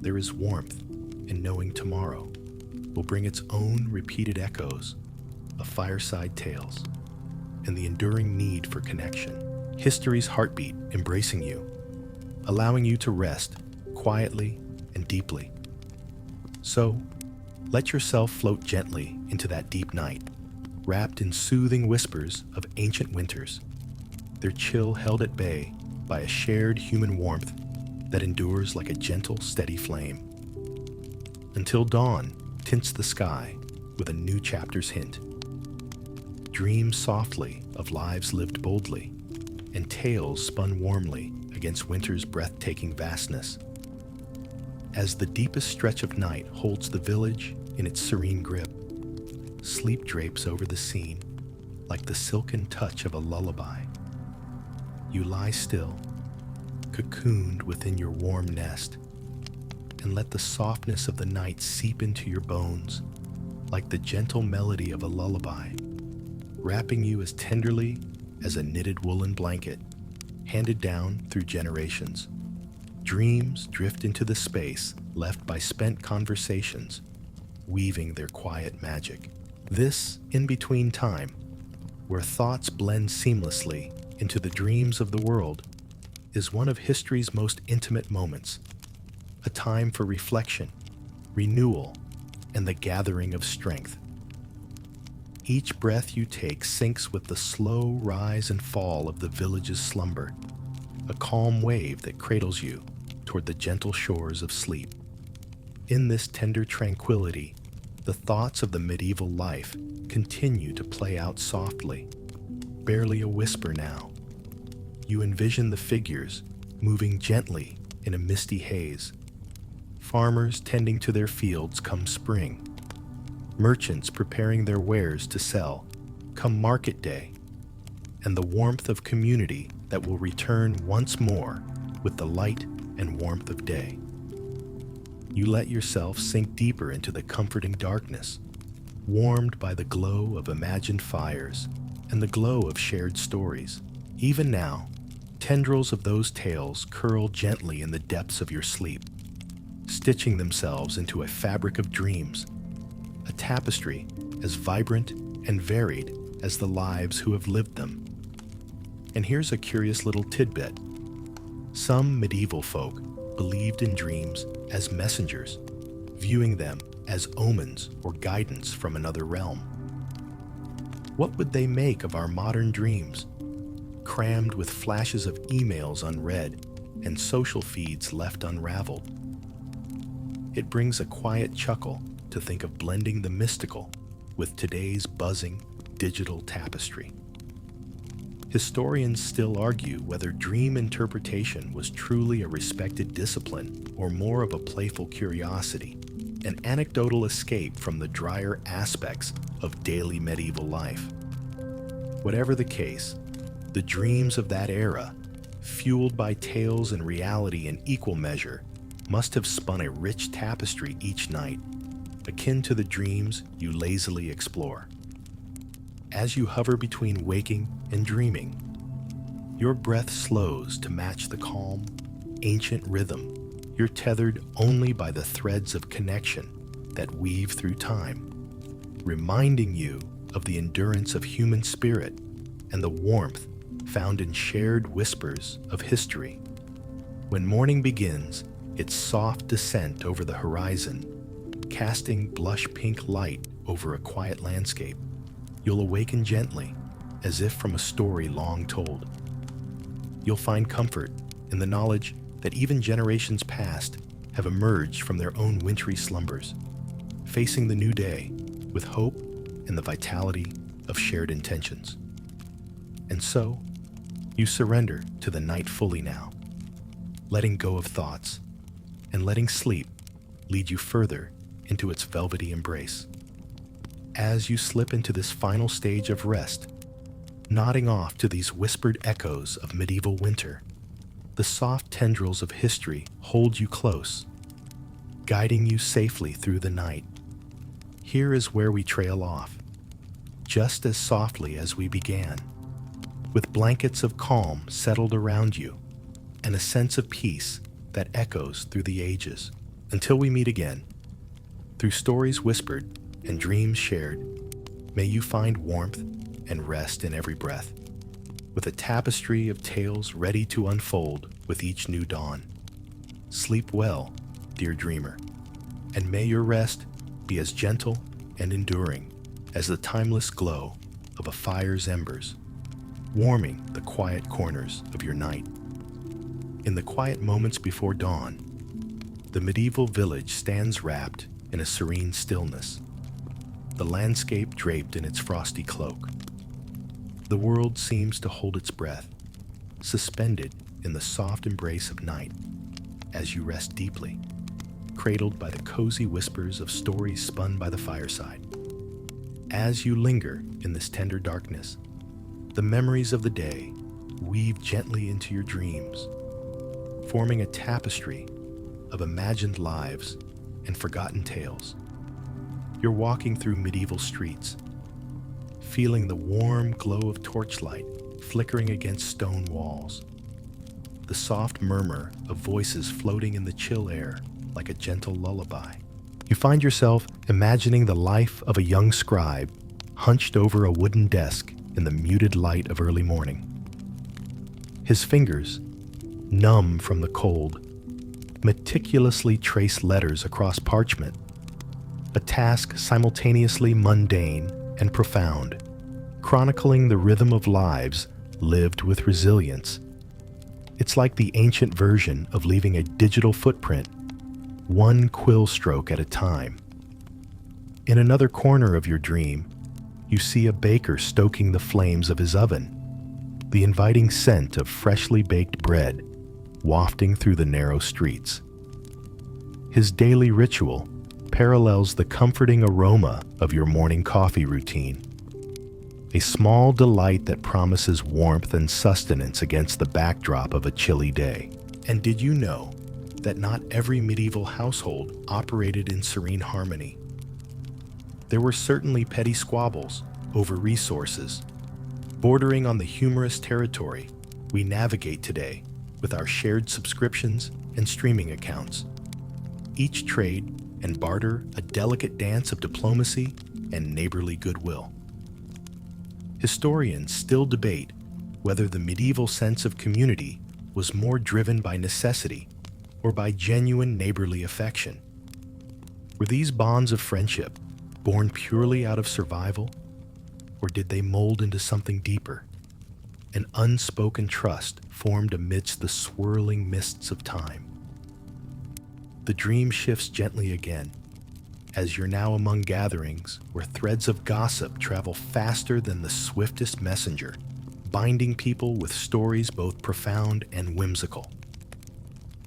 there is warmth in knowing tomorrow will bring its own repeated echoes of fireside tales and the enduring need for connection. History's heartbeat embracing you, allowing you to rest quietly and deeply. So, let yourself float gently into that deep night, wrapped in soothing whispers of ancient winters, their chill held at bay by a shared human warmth that endures like a gentle, steady flame. Until dawn tints the sky with a new chapter's hint. Dream softly of lives lived boldly, and tales spun warmly against winter's breathtaking vastness. As the deepest stretch of night holds the village in its serene grip, sleep drapes over the scene like the silken touch of a lullaby. You lie still, cocooned within your warm nest, and let the softness of the night seep into your bones like the gentle melody of a lullaby, wrapping you as tenderly as a knitted woolen blanket handed down through generations. Dreams drift into the space left by spent conversations, weaving their quiet magic. This in-between time, where thoughts blend seamlessly into the dreams of the world, is one of history's most intimate moments, a time for reflection, renewal, and the gathering of strength. Each breath you take syncs with the slow rise and fall of the village's slumber, a calm wave that cradles you toward the gentle shores of sleep. In this tender tranquility, the thoughts of the medieval life continue to play out softly, barely a whisper now. You envision the figures moving gently in a misty haze. Farmers tending to their fields come spring. Merchants preparing their wares to sell come market day. And the warmth of community that will return once more with the light and warmth of day. You let yourself sink deeper into the comforting darkness, warmed by the glow of imagined fires and the glow of shared stories. Even now, tendrils of those tales curl gently in the depths of your sleep, stitching themselves into a fabric of dreams, a tapestry as vibrant and varied as the lives who have lived them. And here's a curious little tidbit. Some medieval folk believed in dreams as messengers, viewing them as omens or guidance from another realm. What would they make of our modern dreams, crammed with flashes of emails unread and social feeds left unraveled? It brings a quiet chuckle to think of blending the mystical with today's buzzing digital tapestry. Historians still argue whether dream interpretation was truly a respected discipline or more of a playful curiosity, an anecdotal escape from the drier aspects of daily medieval life. Whatever the case, the dreams of that era, fueled by tales and reality in equal measure, must have spun a rich tapestry each night, akin to the dreams you lazily explore. As you hover between waking and dreaming, your breath slows to match the calm, ancient rhythm. You're tethered only by the threads of connection that weave through time, reminding you of the endurance of human spirit and the warmth found in shared whispers of history. When morning begins, its soft descent over the horizon, casting blush pink light over a quiet landscape, you'll awaken gently, as if from a story long told. You'll find comfort in the knowledge that even generations past have emerged from their own wintry slumbers, facing the new day with hope and the vitality of shared intentions. And so, you surrender to the night fully now, letting go of thoughts and letting sleep lead you further into its velvety embrace. As you slip into this final stage of rest, nodding off to these whispered echoes of medieval winter, the soft tendrils of history hold you close, guiding you safely through the night. Here is where we trail off, just as softly as we began, with blankets of calm settled around you and a sense of peace that echoes through the ages. Until we meet again, through stories whispered and dreams shared, may you find warmth and rest in every breath, with a tapestry of tales ready to unfold with each new dawn. Sleep well, dear dreamer, and may your rest be as gentle and enduring as the timeless glow of a fire's embers, warming the quiet corners of your night. In the quiet moments before dawn, the medieval village stands wrapped in a serene stillness, the landscape draped in its frosty cloak. The world seems to hold its breath, suspended in the soft embrace of night, as you rest deeply, cradled by the cozy whispers of stories spun by the fireside. As you linger in this tender darkness, the memories of the day weave gently into your dreams, forming a tapestry of imagined lives and forgotten tales. You're walking through medieval streets, feeling the warm glow of torchlight flickering against stone walls, the soft murmur of voices floating in the chill air like a gentle lullaby. You find yourself imagining the life of a young scribe hunched over a wooden desk in the muted light of early morning. His fingers, numb from the cold, meticulously trace letters across parchment, a task simultaneously mundane and profound, chronicling the rhythm of lives lived with resilience. It's like the ancient version of leaving a digital footprint, one quill stroke at a time. In another corner of your dream, you see a baker stoking the flames of his oven, the inviting scent of freshly baked bread wafting through the narrow streets. His daily ritual parallels the comforting aroma of your morning coffee routine, a small delight that promises warmth and sustenance against the backdrop of a chilly day. And did you know that not every medieval household operated in serene harmony? There were certainly petty squabbles over resources, bordering on the humorous territory we navigate today with our shared subscriptions and streaming accounts. Each trade and barter a delicate dance of diplomacy and neighborly goodwill. Historians still debate whether the medieval sense of community was more driven by necessity or by genuine neighborly affection. Were these bonds of friendship born purely out of survival, or did they mold into something deeper, an unspoken trust formed amidst the swirling mists of time? The dream shifts gently again, as you're now among gatherings where threads of gossip travel faster than the swiftest messenger, binding people with stories both profound and whimsical.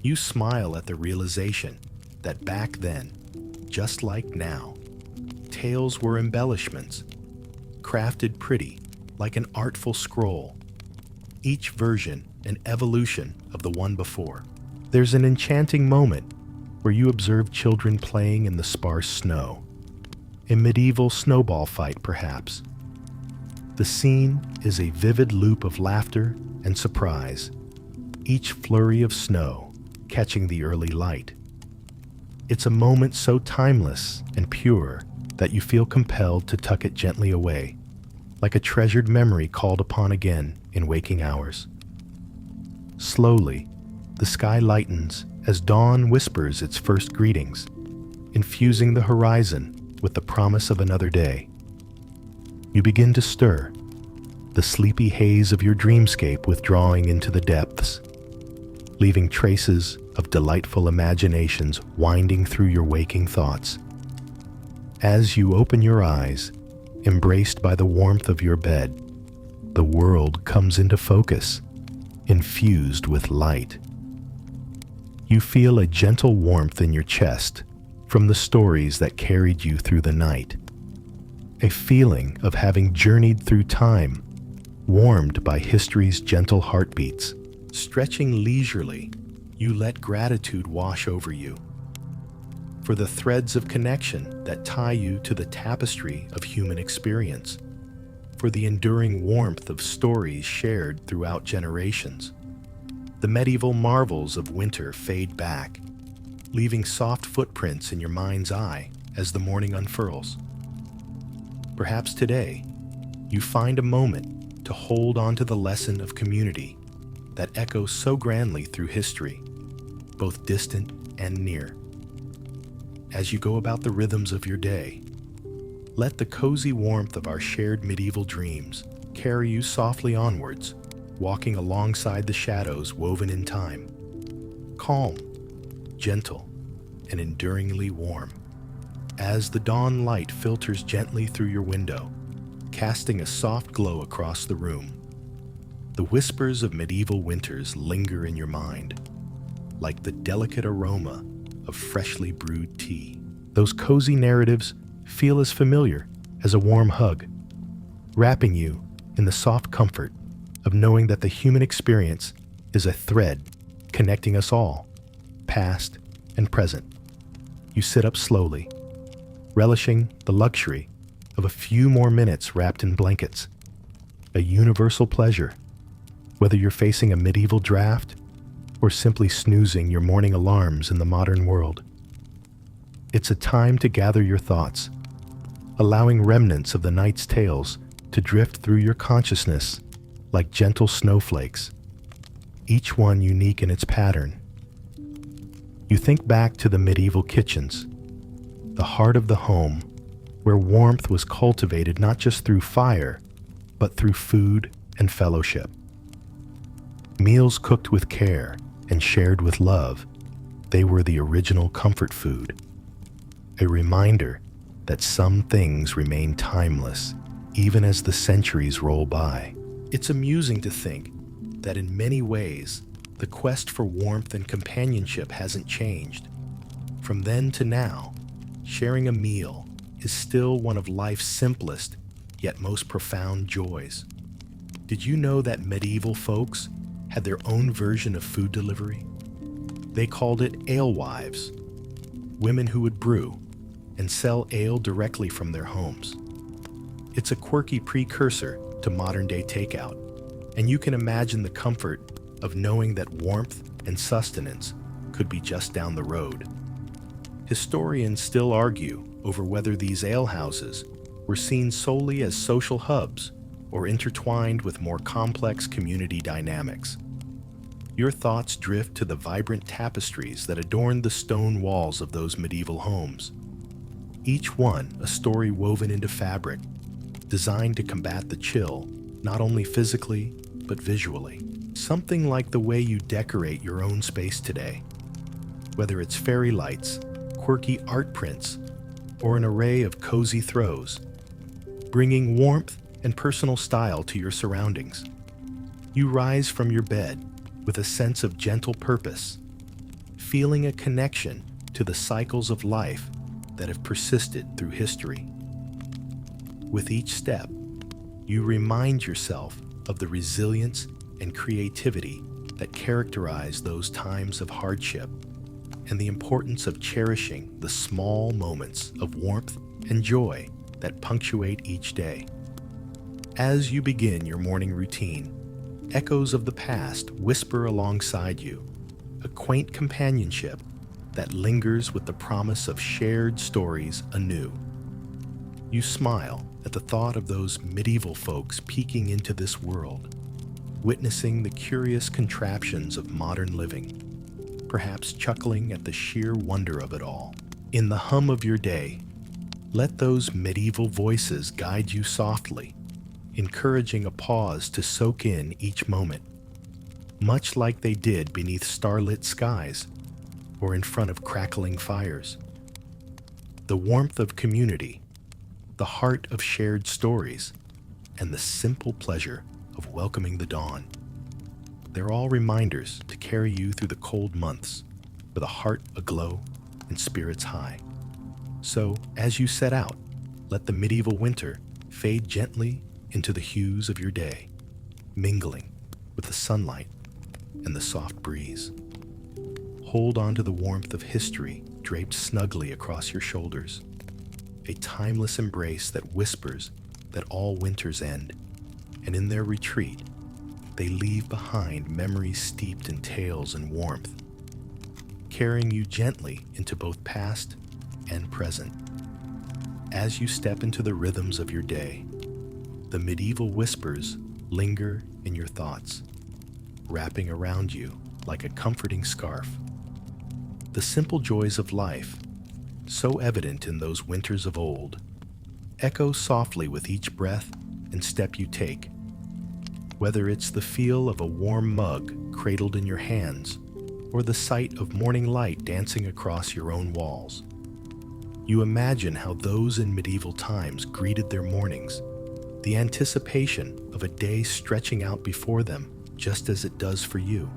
You smile at the realization that back then, just like now, tales were embellishments, crafted pretty like an artful scroll, each version an evolution of the one before. There's an enchanting moment where you observe children playing in the sparse snow, a medieval snowball fight perhaps. The scene is a vivid loop of laughter and surprise, each flurry of snow catching the early light. It's a moment so timeless and pure that you feel compelled to tuck it gently away, like a treasured memory called upon again in waking hours. Slowly, the sky lightens as dawn whispers its first greetings, infusing the horizon with the promise of another day. You begin to stir, the sleepy haze of your dreamscape withdrawing into the depths, leaving traces of delightful imaginations winding through your waking thoughts. As you open your eyes, embraced by the warmth of your bed, the world comes into focus, infused with light. You feel a gentle warmth in your chest from the stories that carried you through the night, a feeling of having journeyed through time, warmed by history's gentle heartbeats. Stretching leisurely, you let gratitude wash over you. for the threads of connection that tie you to the tapestry of human experience, for the enduring warmth of stories shared throughout generations. The medieval marvels of winter fade back, leaving soft footprints in your mind's eye as the morning unfurls. Perhaps today, you find a moment to hold on to the lesson of community that echoes so grandly through history, both distant and near. As you go about the rhythms of your day, let the cozy warmth of our shared medieval dreams carry you softly onwards, walking alongside the shadows woven in time. Calm, gentle, and enduringly warm. As the dawn light filters gently through your window, casting a soft glow across the room, the whispers of medieval winters linger in your mind, like the delicate aroma of freshly brewed tea. Those cozy narratives feel as familiar as a warm hug, wrapping you in the soft comfort of knowing that the human experience is a thread connecting us all, past and present. You sit up slowly, relishing the luxury of a few more minutes wrapped in blankets, a universal pleasure, whether you're facing a medieval draft or simply snoozing your morning alarms in the modern world. It's a time to gather your thoughts, allowing remnants of the night's tales to drift through your consciousness like gentle snowflakes, each one unique in its pattern. You think back to the medieval kitchens, the heart of the home, where warmth was cultivated not just through fire, but through food and fellowship. Meals cooked with care and shared with love, they were the original comfort food. A reminder that some things remain timeless, even as the centuries roll by. It's amusing to think that in many ways, the quest for warmth and companionship hasn't changed. From then to now, sharing a meal is still one of life's simplest yet most profound joys. Did you know that medieval folks had their own version of food delivery? They called it alewives, women who would brew and sell ale directly from their homes. It's a quirky precursor to modern-day takeout, and you can imagine the comfort of knowing that warmth and sustenance could be just down the road. Historians still argue over whether these alehouses were seen solely as social hubs or intertwined with more complex community dynamics. Your thoughts drift to the vibrant tapestries that adorned the stone walls of those medieval homes, each one a story woven into fabric, designed to combat the chill, not only physically, but visually. Something like the way you decorate your own space today. Whether it's fairy lights, quirky art prints, or an array of cozy throws, bringing warmth and personal style to your surroundings. You rise from your bed with a sense of gentle purpose, feeling a connection to the cycles of life that have persisted through history. With each step, you remind yourself of the resilience and creativity that characterize those times of hardship and the importance of cherishing the small moments of warmth and joy that punctuate each day. As you begin your morning routine, echoes of the past whisper alongside you, a quaint companionship that lingers with the promise of shared stories anew. You smile at the thought of those medieval folks peeking into this world, witnessing the curious contraptions of modern living, perhaps chuckling at the sheer wonder of it all. In the hum of your day, let those medieval voices guide you softly, encouraging a pause to soak in each moment, much like they did beneath starlit skies or in front of crackling fires. The warmth of community, the heart of shared stories, and the simple pleasure of welcoming the dawn. They're all reminders to carry you through the cold months with a heart aglow and spirits high. So, as you set out, let the medieval winter fade gently into the hues of your day, mingling with the sunlight and the soft breeze. hold on to the warmth of history draped snugly across your shoulders. A timeless embrace that whispers that all winters end, and in their retreat, they leave behind memories steeped in tales and warmth, carrying you gently into both past and present. As you step into the rhythms of your day, the medieval whispers linger in your thoughts, wrapping around you like a comforting scarf. The simple joys of life, so evident in those winters of old, echo softly with each breath and step you take. Whether it's the feel of a warm mug cradled in your hands, or the sight of morning light dancing across your own walls, you imagine how those in medieval times greeted their mornings, the anticipation of a day stretching out before them just as it does for you.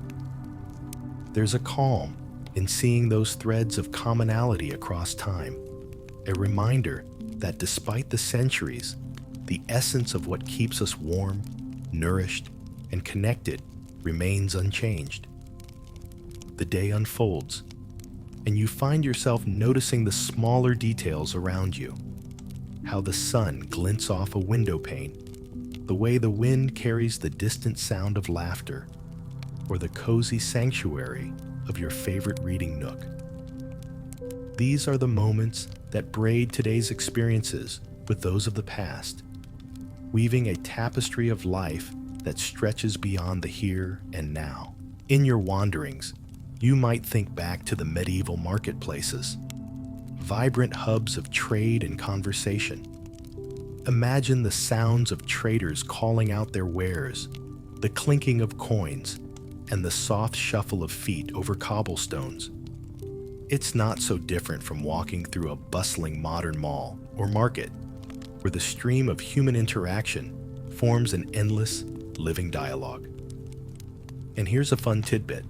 There's a calm in seeing those threads of commonality across time, a reminder that despite the centuries, the essence of what keeps us warm, nourished, and connected remains unchanged. The day unfolds, and you find yourself noticing the smaller details around you, how the sun glints off a window pane, the way the wind carries the distant sound of laughter, or the cozy sanctuary of your favorite reading nook. These are the moments that braid today's experiences with those of the past, weaving a tapestry of life that stretches beyond the here and now. In your wanderings, you might think back to the medieval marketplaces, vibrant hubs of trade and conversation. Imagine the sounds of traders calling out their wares, the clinking of coins, and the soft shuffle of feet over cobblestones. It's not so different from walking through a bustling modern mall or market, where the stream of human interaction forms an endless, living dialogue. And here's a fun tidbit.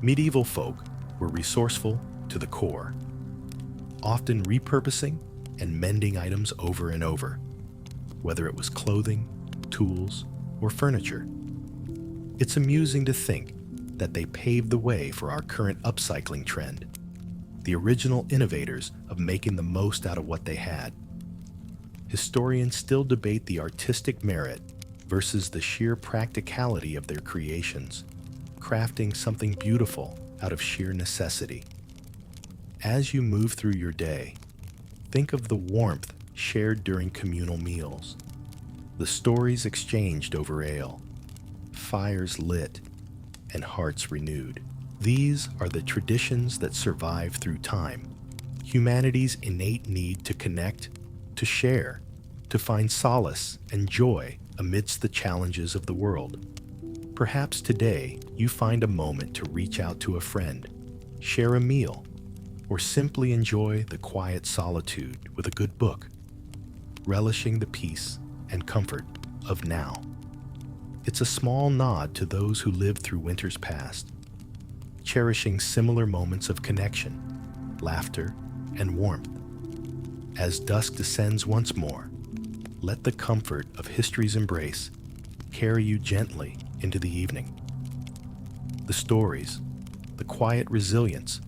Medieval folk were resourceful to the core, often repurposing and mending items over and over, whether it was clothing, tools, or furniture. It's amusing to think that they paved the way for our current upcycling trend, the original innovators of making the most out of what they had. Historians still debate the artistic merit versus the sheer practicality of their creations, crafting something beautiful out of sheer necessity. As you move through your day, think of the warmth shared during communal meals, the stories exchanged over ale, fires lit, and hearts renewed. These are the traditions that survive through time, humanity's innate need to connect, to share, to find solace and joy amidst the challenges of the world. Perhaps today you find a moment to reach out to a friend, share a meal, or simply enjoy the quiet solitude with a good book, relishing the peace and comfort of now. It's a small nod to those who lived through winters past, cherishing similar moments of connection, laughter, and warmth. As dusk descends once more, let the comfort of history's embrace carry you gently into the evening. The stories, the quiet resilience,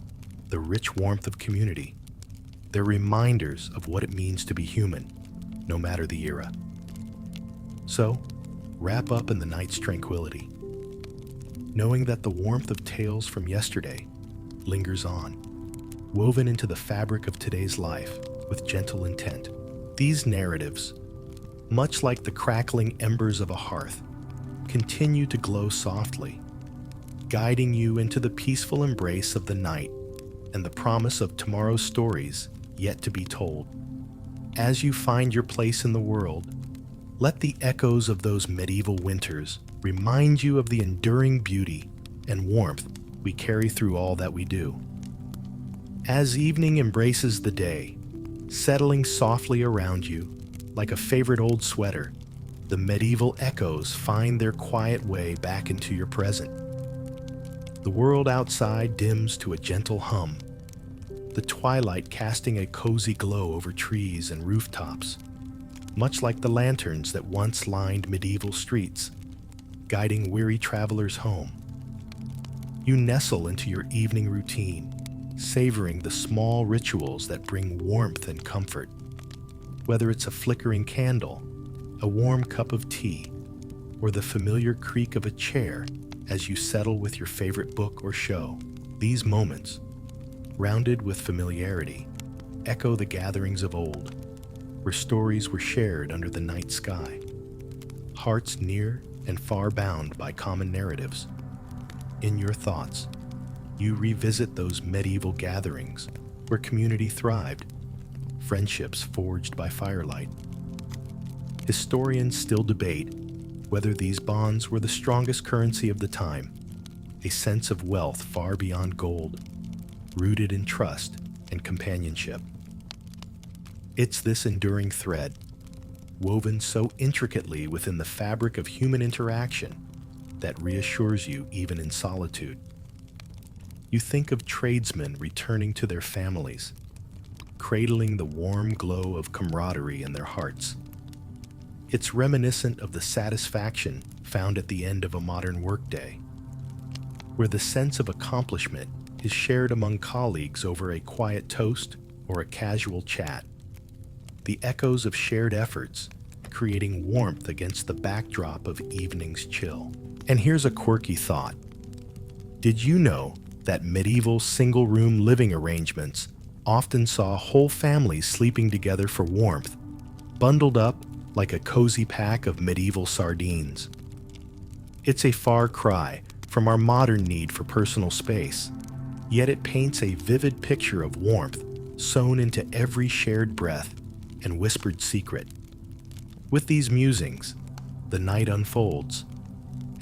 the rich warmth of community, they're reminders of what it means to be human, no matter the era. So, wrap up in the night's tranquility, knowing that the warmth of tales from yesterday lingers on, woven into the fabric of today's life with gentle intent. These narratives, much like the crackling embers of a hearth, continue to glow softly, guiding you into the peaceful embrace of the night and the promise of tomorrow's stories yet to be told. As you find your place in the world, let the echoes of those medieval winters remind you of the enduring beauty and warmth we carry through all that we do. As evening embraces the day, settling softly around you like a favorite old sweater, the medieval echoes find their quiet way back into your present. The world outside dims to a gentle hum, the twilight casting a cozy glow over trees and rooftops, much like the lanterns that once lined medieval streets, guiding weary travelers home. You nestle into your evening routine, savoring the small rituals that bring warmth and comfort. Whether it's a flickering candle, a warm cup of tea, or the familiar creak of a chair as you settle with your favorite book or show, these moments, rounded with familiarity, echo the gatherings of old, where stories were shared under the night sky, hearts near and far bound by common narratives. In your thoughts, you revisit those medieval gatherings where community thrived, friendships forged by firelight. Historians still debate whether these bonds were the strongest currency of the time, a sense of wealth far beyond gold, rooted in trust and companionship. It's this enduring thread, woven so intricately within the fabric of human interaction, that reassures you even in solitude. You think of tradesmen returning to their families, cradling the warm glow of camaraderie in their hearts. It's reminiscent of the satisfaction found at the end of a modern workday, where the sense of accomplishment is shared among colleagues over a quiet toast or a casual chat. The echoes of shared efforts, creating warmth against the backdrop of evening's chill. And here's a quirky thought. Did you know that medieval single-room living arrangements often saw whole families sleeping together for warmth, bundled up like a cozy pack of medieval sardines? It's a far cry from our modern need for personal space, yet it paints a vivid picture of warmth sewn into every shared breath and whispered secret. With these musings, the night unfolds,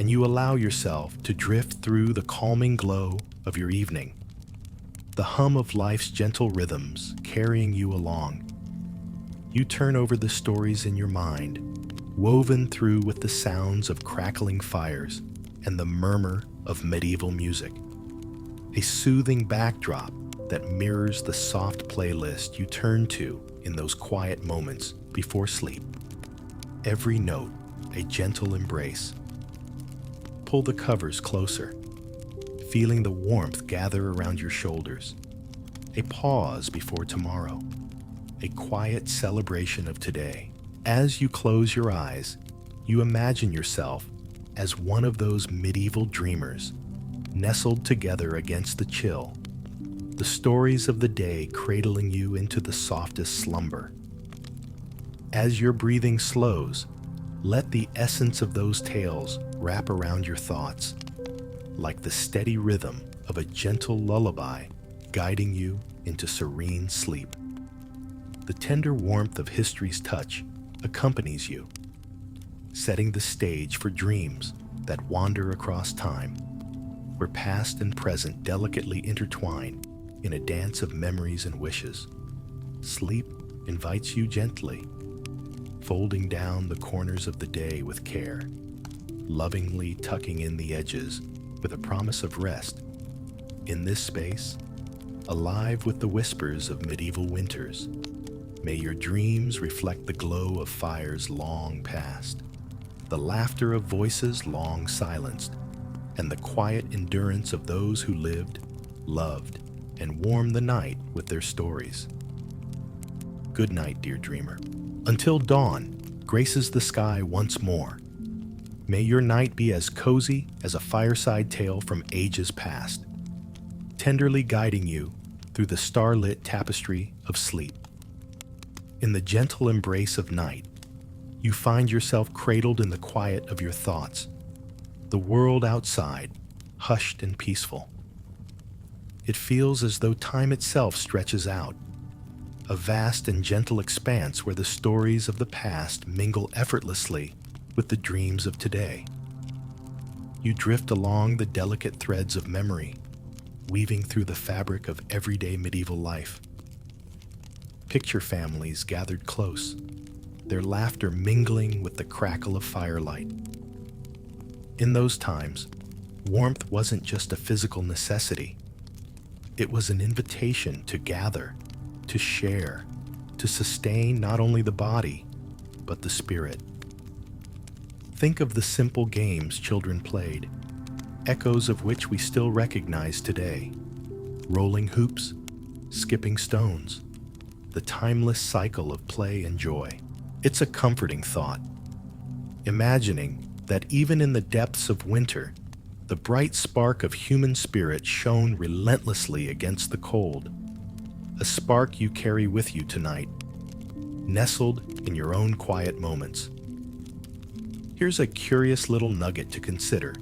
and you allow yourself to drift through the calming glow of your evening, the hum of life's gentle rhythms carrying you along. You turn over the stories in your mind, woven through with the sounds of crackling fires and the murmur of medieval music, a soothing backdrop that mirrors the soft playlist you turn to in those quiet moments before sleep. Every note, a gentle embrace. Pull the covers closer, feeling the warmth gather around your shoulders. A pause before tomorrow, a quiet celebration of today. As you close your eyes, you imagine yourself as one of those medieval dreamers, nestled together against the chill, the stories of the day cradling you into the softest slumber. As your breathing slows, let the essence of those tales wrap around your thoughts, like the steady rhythm of a gentle lullaby guiding you into serene sleep. The tender warmth of history's touch accompanies you, setting the stage for dreams that wander across time, where past and present delicately intertwine in a dance of memories and wishes. Sleep invites you gently, folding down the corners of the day with care, lovingly tucking in the edges with a promise of rest. In this space, alive with the whispers of medieval winters, may your dreams reflect the glow of fires long past, the laughter of voices long silenced, and the quiet endurance of those who lived, loved, and warmed the night with their stories. Good night, dear dreamer. Until dawn graces the sky once more, may your night be as cozy as a fireside tale from ages past, tenderly guiding you through the starlit tapestry of sleep. In the gentle embrace of night, you find yourself cradled in the quiet of your thoughts, the world outside hushed and peaceful. It feels as though time itself stretches out, a vast and gentle expanse where the stories of the past mingle effortlessly with the dreams of today. You drift along the delicate threads of memory, weaving through the fabric of everyday medieval life. Picture families gathered close, their laughter mingling with the crackle of firelight. In those times, warmth wasn't just a physical necessity. It was an invitation to gather, to share, to sustain not only the body, but the spirit. Think of the simple games children played, echoes of which we still recognize today. Rolling hoops, skipping stones, the timeless cycle of play and joy. It's a comforting thought, imagining that even in the depths of winter, the bright spark of human spirit shone relentlessly against the cold, a spark you carry with you tonight, nestled in your own quiet moments. Here's a curious little nugget to consider.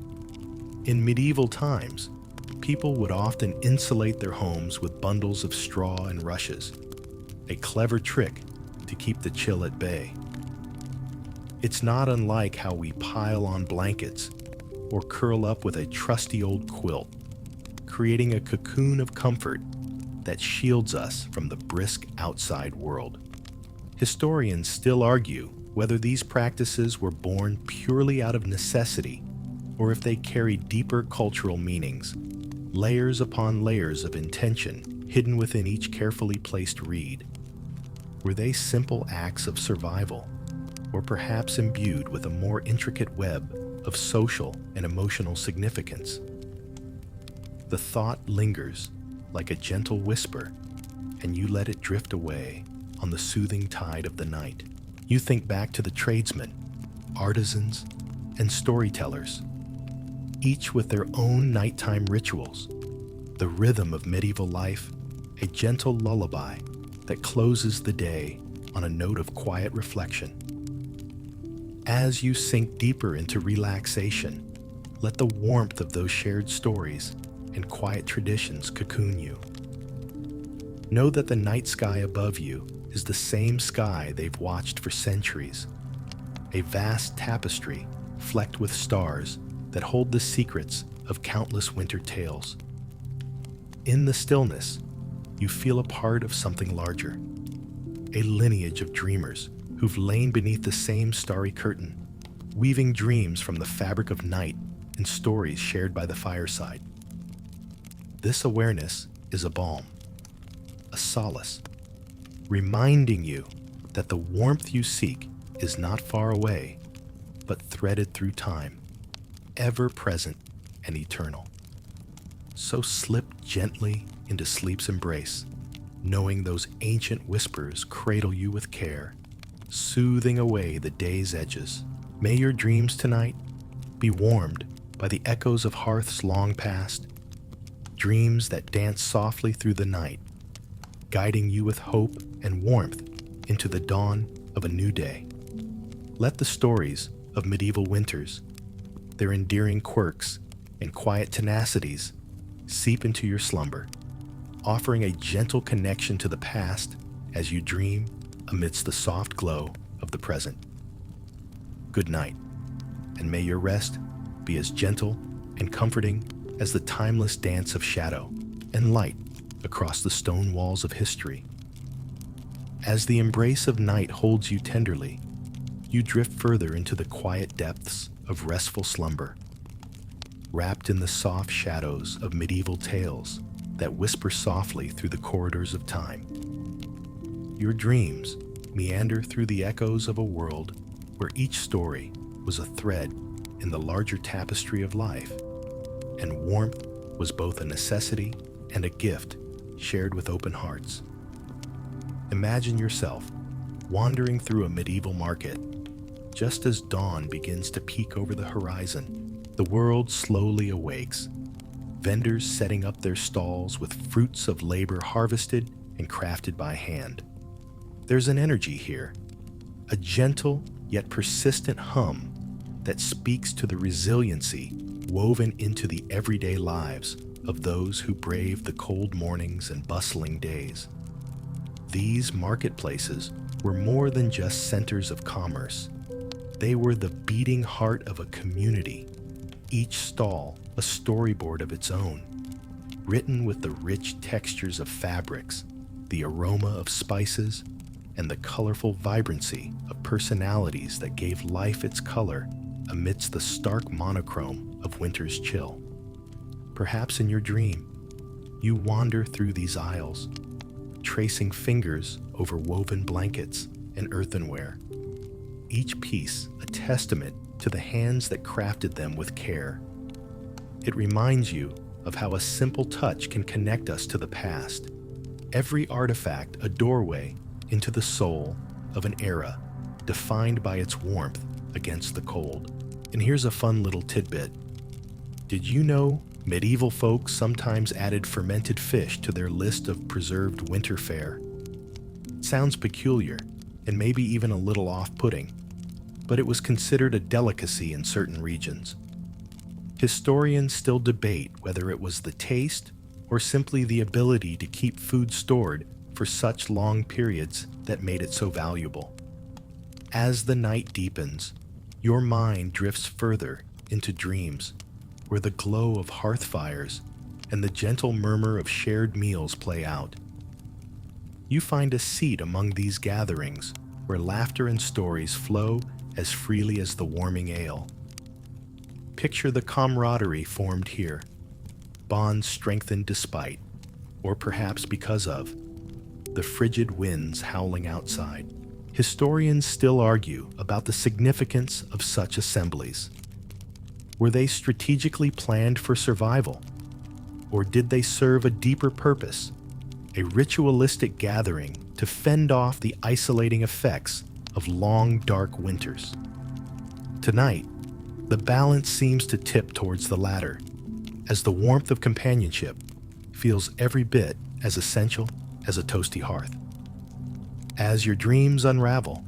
In medieval times, people would often insulate their homes with bundles of straw and rushes, a clever trick to keep the chill at bay. It's not unlike how we pile on blankets or curl up with a trusty old quilt, creating a cocoon of comfort that shields us from the brisk outside world. Historians still argue whether these practices were born purely out of necessity or if they carried deeper cultural meanings, layers upon layers of intention hidden within each carefully placed reed. Were they simple acts of survival, or perhaps imbued with a more intricate web of social and emotional significance? The thought lingers like a gentle whisper, and you let it drift away on the soothing tide of the night. You think back to the tradesmen, artisans, and storytellers, each with their own nighttime rituals, the rhythm of medieval life, a gentle lullaby that closes the day on a note of quiet reflection. As you sink deeper into relaxation, let the warmth of those shared stories and quiet traditions cocoon you. Know that the night sky above you is the same sky they've watched for centuries, a vast tapestry flecked with stars that hold the secrets of countless winter tales. In the stillness, you feel a part of something larger, a lineage of dreamers who've lain beneath the same starry curtain, weaving dreams from the fabric of night and stories shared by the fireside. This awareness is a balm, a solace, reminding you that the warmth you seek is not far away, but threaded through time, ever present and eternal. So slip gently into sleep's embrace, knowing those ancient whispers cradle you with care, soothing away the day's edges. May your dreams tonight be warmed by the echoes of hearths long past, dreams that dance softly through the night, guiding you with hope and warmth into the dawn of a new day. Let the stories of medieval winters, their endearing quirks and quiet tenacities, seep into your slumber, offering a gentle connection to the past as you dream amidst the soft glow of the present. Good night, and may your rest be as gentle and comforting as the timeless dance of shadow and light across the stone walls of history. As the embrace of night holds you tenderly, you drift further into the quiet depths of restful slumber, wrapped in the soft shadows of medieval tales that whisper softly through the corridors of time. Your dreams meander through the echoes of a world where each story was a thread in the larger tapestry of life, and warmth was both a necessity and a gift shared with open hearts. Imagine yourself wandering through a medieval market. Just as dawn begins to peek over the horizon, the world slowly awakes, vendors setting up their stalls with fruits of labor harvested and crafted by hand. There's an energy here, a gentle yet persistent hum that speaks to the resiliency woven into the everyday lives of those who brave the cold mornings and bustling days. These marketplaces were more than just centers of commerce. They were the beating heart of a community, each stall a storyboard of its own, written with the rich textures of fabrics, the aroma of spices, and the colorful vibrancy of personalities that gave life its color amidst the stark monochrome of winter's chill. Perhaps in your dream, you wander through these aisles, tracing fingers over woven blankets and earthenware, each piece a testament to the hands that crafted them with care. It reminds you of how a simple touch can connect us to the past. Every artifact a doorway into the soul of an era, defined by its warmth against the cold. And here's a fun little tidbit. Did you know medieval folks sometimes added fermented fish to their list of preserved winter fare? Sounds peculiar, and maybe even a little off-putting, but it was considered a delicacy in certain regions. Historians still debate whether it was the taste or simply the ability to keep food stored for such long periods that made it so valuable. As the night deepens, your mind drifts further into dreams, where the glow of hearth fires and the gentle murmur of shared meals play out. You find a seat among these gatherings where laughter and stories flow as freely as the warming ale. Picture the camaraderie formed here, bonds strengthened despite, or perhaps because of, the frigid winds howling outside. Historians still argue about the significance of such assemblies. Were they strategically planned for survival? Or did they serve a deeper purpose, a ritualistic gathering to fend off the isolating effects of long, dark winters? Tonight, the balance seems to tip towards the latter, as the warmth of companionship feels every bit as essential as a toasty hearth. As your dreams unravel,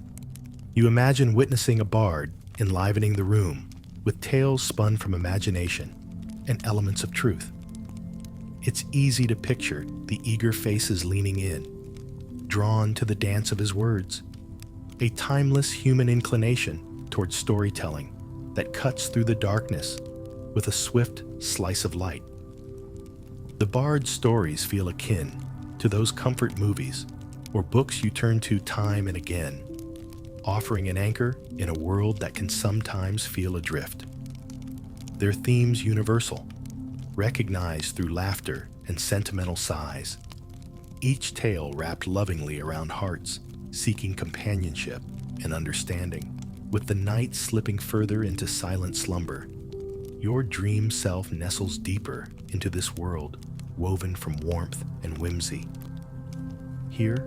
you imagine witnessing a bard enlivening the room with tales spun from imagination and elements of truth. It's easy to picture the eager faces leaning in, drawn to the dance of his words, a timeless human inclination towards storytelling that cuts through the darkness with a swift slice of light. The bard's stories feel akin to those comfort movies or books you turn to time and again, offering an anchor in a world that can sometimes feel adrift. Their themes universal, recognized through laughter and sentimental sighs, each tale wrapped lovingly around hearts seeking companionship and understanding. With the night slipping further into silent slumber, your dream self nestles deeper into this world woven from warmth and whimsy. Here,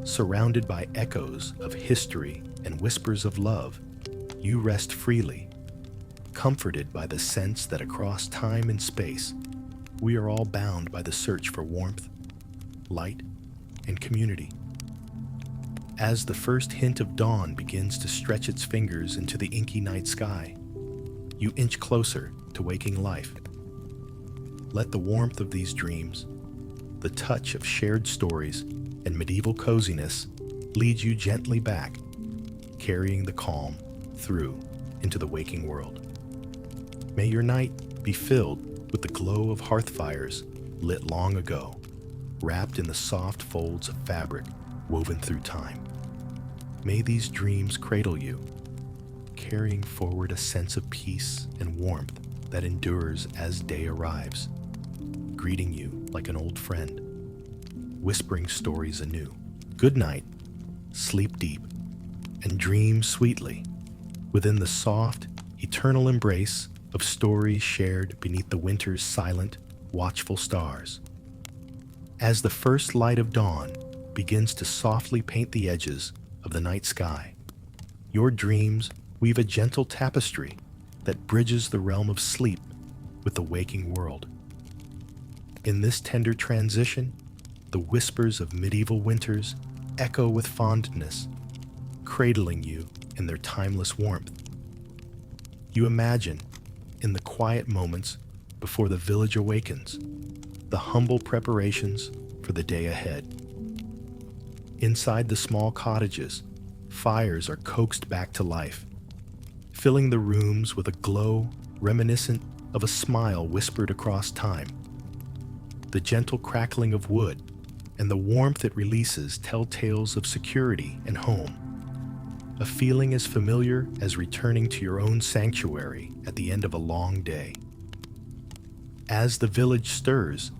surrounded by echoes of history and whispers of love, you rest freely, comforted by the sense that across time and space, we are all bound by the search for warmth, light, and community. As the first hint of dawn begins to stretch its fingers into the inky night sky, you inch closer to waking life. Let the warmth of these dreams, the touch of shared stories, and medieval coziness lead you gently back, carrying the calm through into the waking world. May your night be filled with the glow of hearth fires lit long ago, wrapped in the soft folds of fabric woven through time. May these dreams cradle you, carrying forward a sense of peace and warmth that endures as day arrives, greeting you like an old friend, whispering stories anew. Good night, sleep deep, and dream sweetly within the soft, eternal embrace of stories shared beneath the winter's silent, watchful stars. As the first light of dawn begins to softly paint the edges of the night sky, your dreams weave a gentle tapestry that bridges the realm of sleep with the waking world. In this tender transition, the whispers of medieval winters echo with fondness, cradling you in their timeless warmth. You imagine, in the quiet moments before the village awakens, the humble preparations for the day ahead. Inside the small cottages, fires are coaxed back to life, filling the rooms with a glow reminiscent of a smile whispered across time. The gentle crackling of wood and the warmth it releases tell tales of security and home, a feeling as familiar as returning to your own sanctuary at the end of a long day. As the village stirs,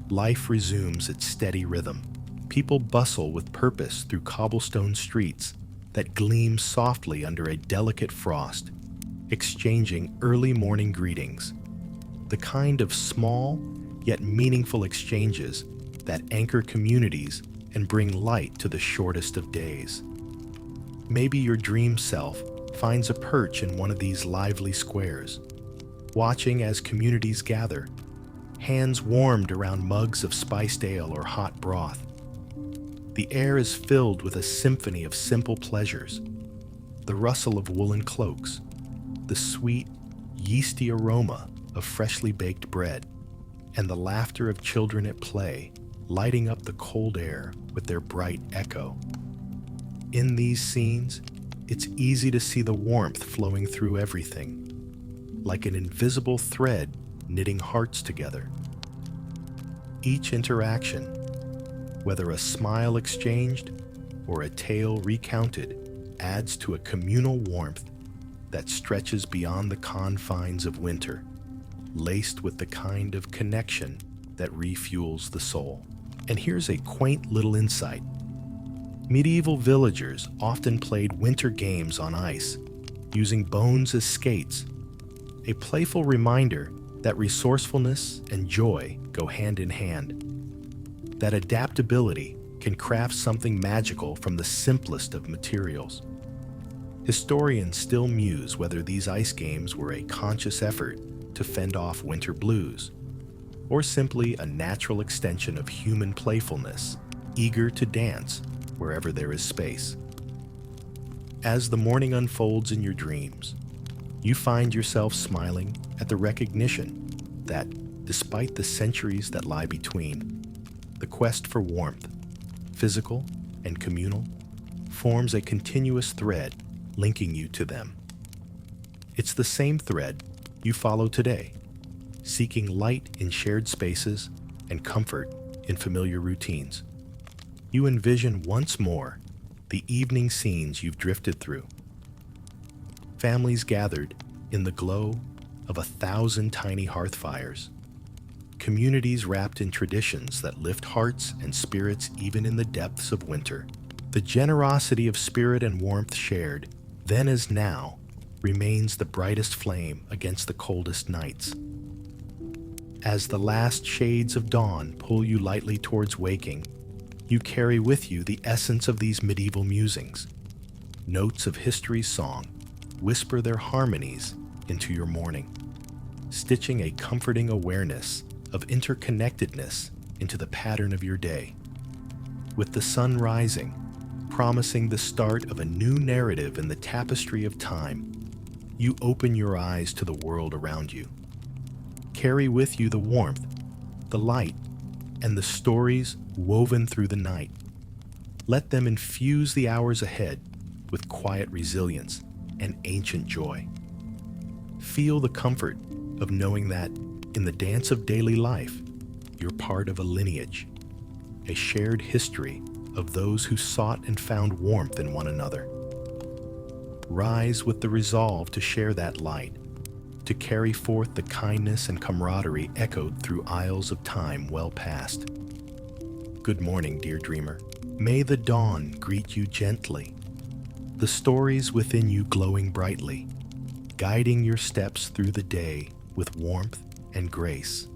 life resumes its steady rhythm. People bustle with purpose through cobblestone streets that gleam softly under a delicate frost, exchanging early morning greetings. the kind of small yet meaningful exchanges that anchor communities and bring light to the shortest of days. Maybe your dream self finds a perch in one of these lively squares, watching as communities gather, hands warmed around mugs of spiced ale or hot broth. The air is filled with a symphony of simple pleasures: the rustle of woolen cloaks, the sweet, yeasty aroma of freshly baked bread, and the laughter of children at play, lighting up the cold air with their bright echo. In these scenes, it's easy to see the warmth flowing through everything, like an invisible thread knitting hearts together. Each interaction, whether a smile exchanged or a tale recounted, adds to a communal warmth that stretches beyond the confines of winter, laced with the kind of connection that refuels the soul. And here's a quaint little insight. Medieval villagers often played winter games on ice, using bones as skates, a playful reminder that resourcefulness and joy go hand in hand, that adaptability can craft something magical from the simplest of materials. Historians still muse whether these ice games were a conscious effort to fend off winter blues, or simply a natural extension of human playfulness, eager to dance wherever there is space. As the morning unfolds in your dreams, you find yourself smiling at the recognition that, despite the centuries that lie between, the quest for warmth, physical and communal, forms a continuous thread linking you to them. It's the same thread you follow today, seeking light in shared spaces and comfort in familiar routines. You envision once more the evening scenes you've drifted through. Families gathered in the glow of 1,000 tiny hearth fires. Communities wrapped in traditions that lift hearts and spirits even in the depths of winter. The generosity of spirit and warmth shared, then as now, remains the brightest flame against the coldest nights. As the last shades of dawn pull you lightly towards waking, you carry with you the essence of these medieval musings. Notes of history's song whisper their harmonies into your morning, stitching a comforting awareness of interconnectedness into the pattern of your day. With the sun rising, promising the start of a new narrative in the tapestry of time, you open your eyes to the world around you. Carry with you the warmth, the light, and the stories woven through the night. Let them infuse the hours ahead with quiet resilience and ancient joy. Feel the comfort of knowing that, in the dance of daily life, you're part of a lineage, a shared history of those who sought and found warmth in one another. Rise with the resolve to share that light, to carry forth the kindness and camaraderie echoed through aisles of time well past. Good morning, dear dreamer. May the dawn greet you gently, the stories within you glowing brightly, guiding your steps through the day with warmth and grace.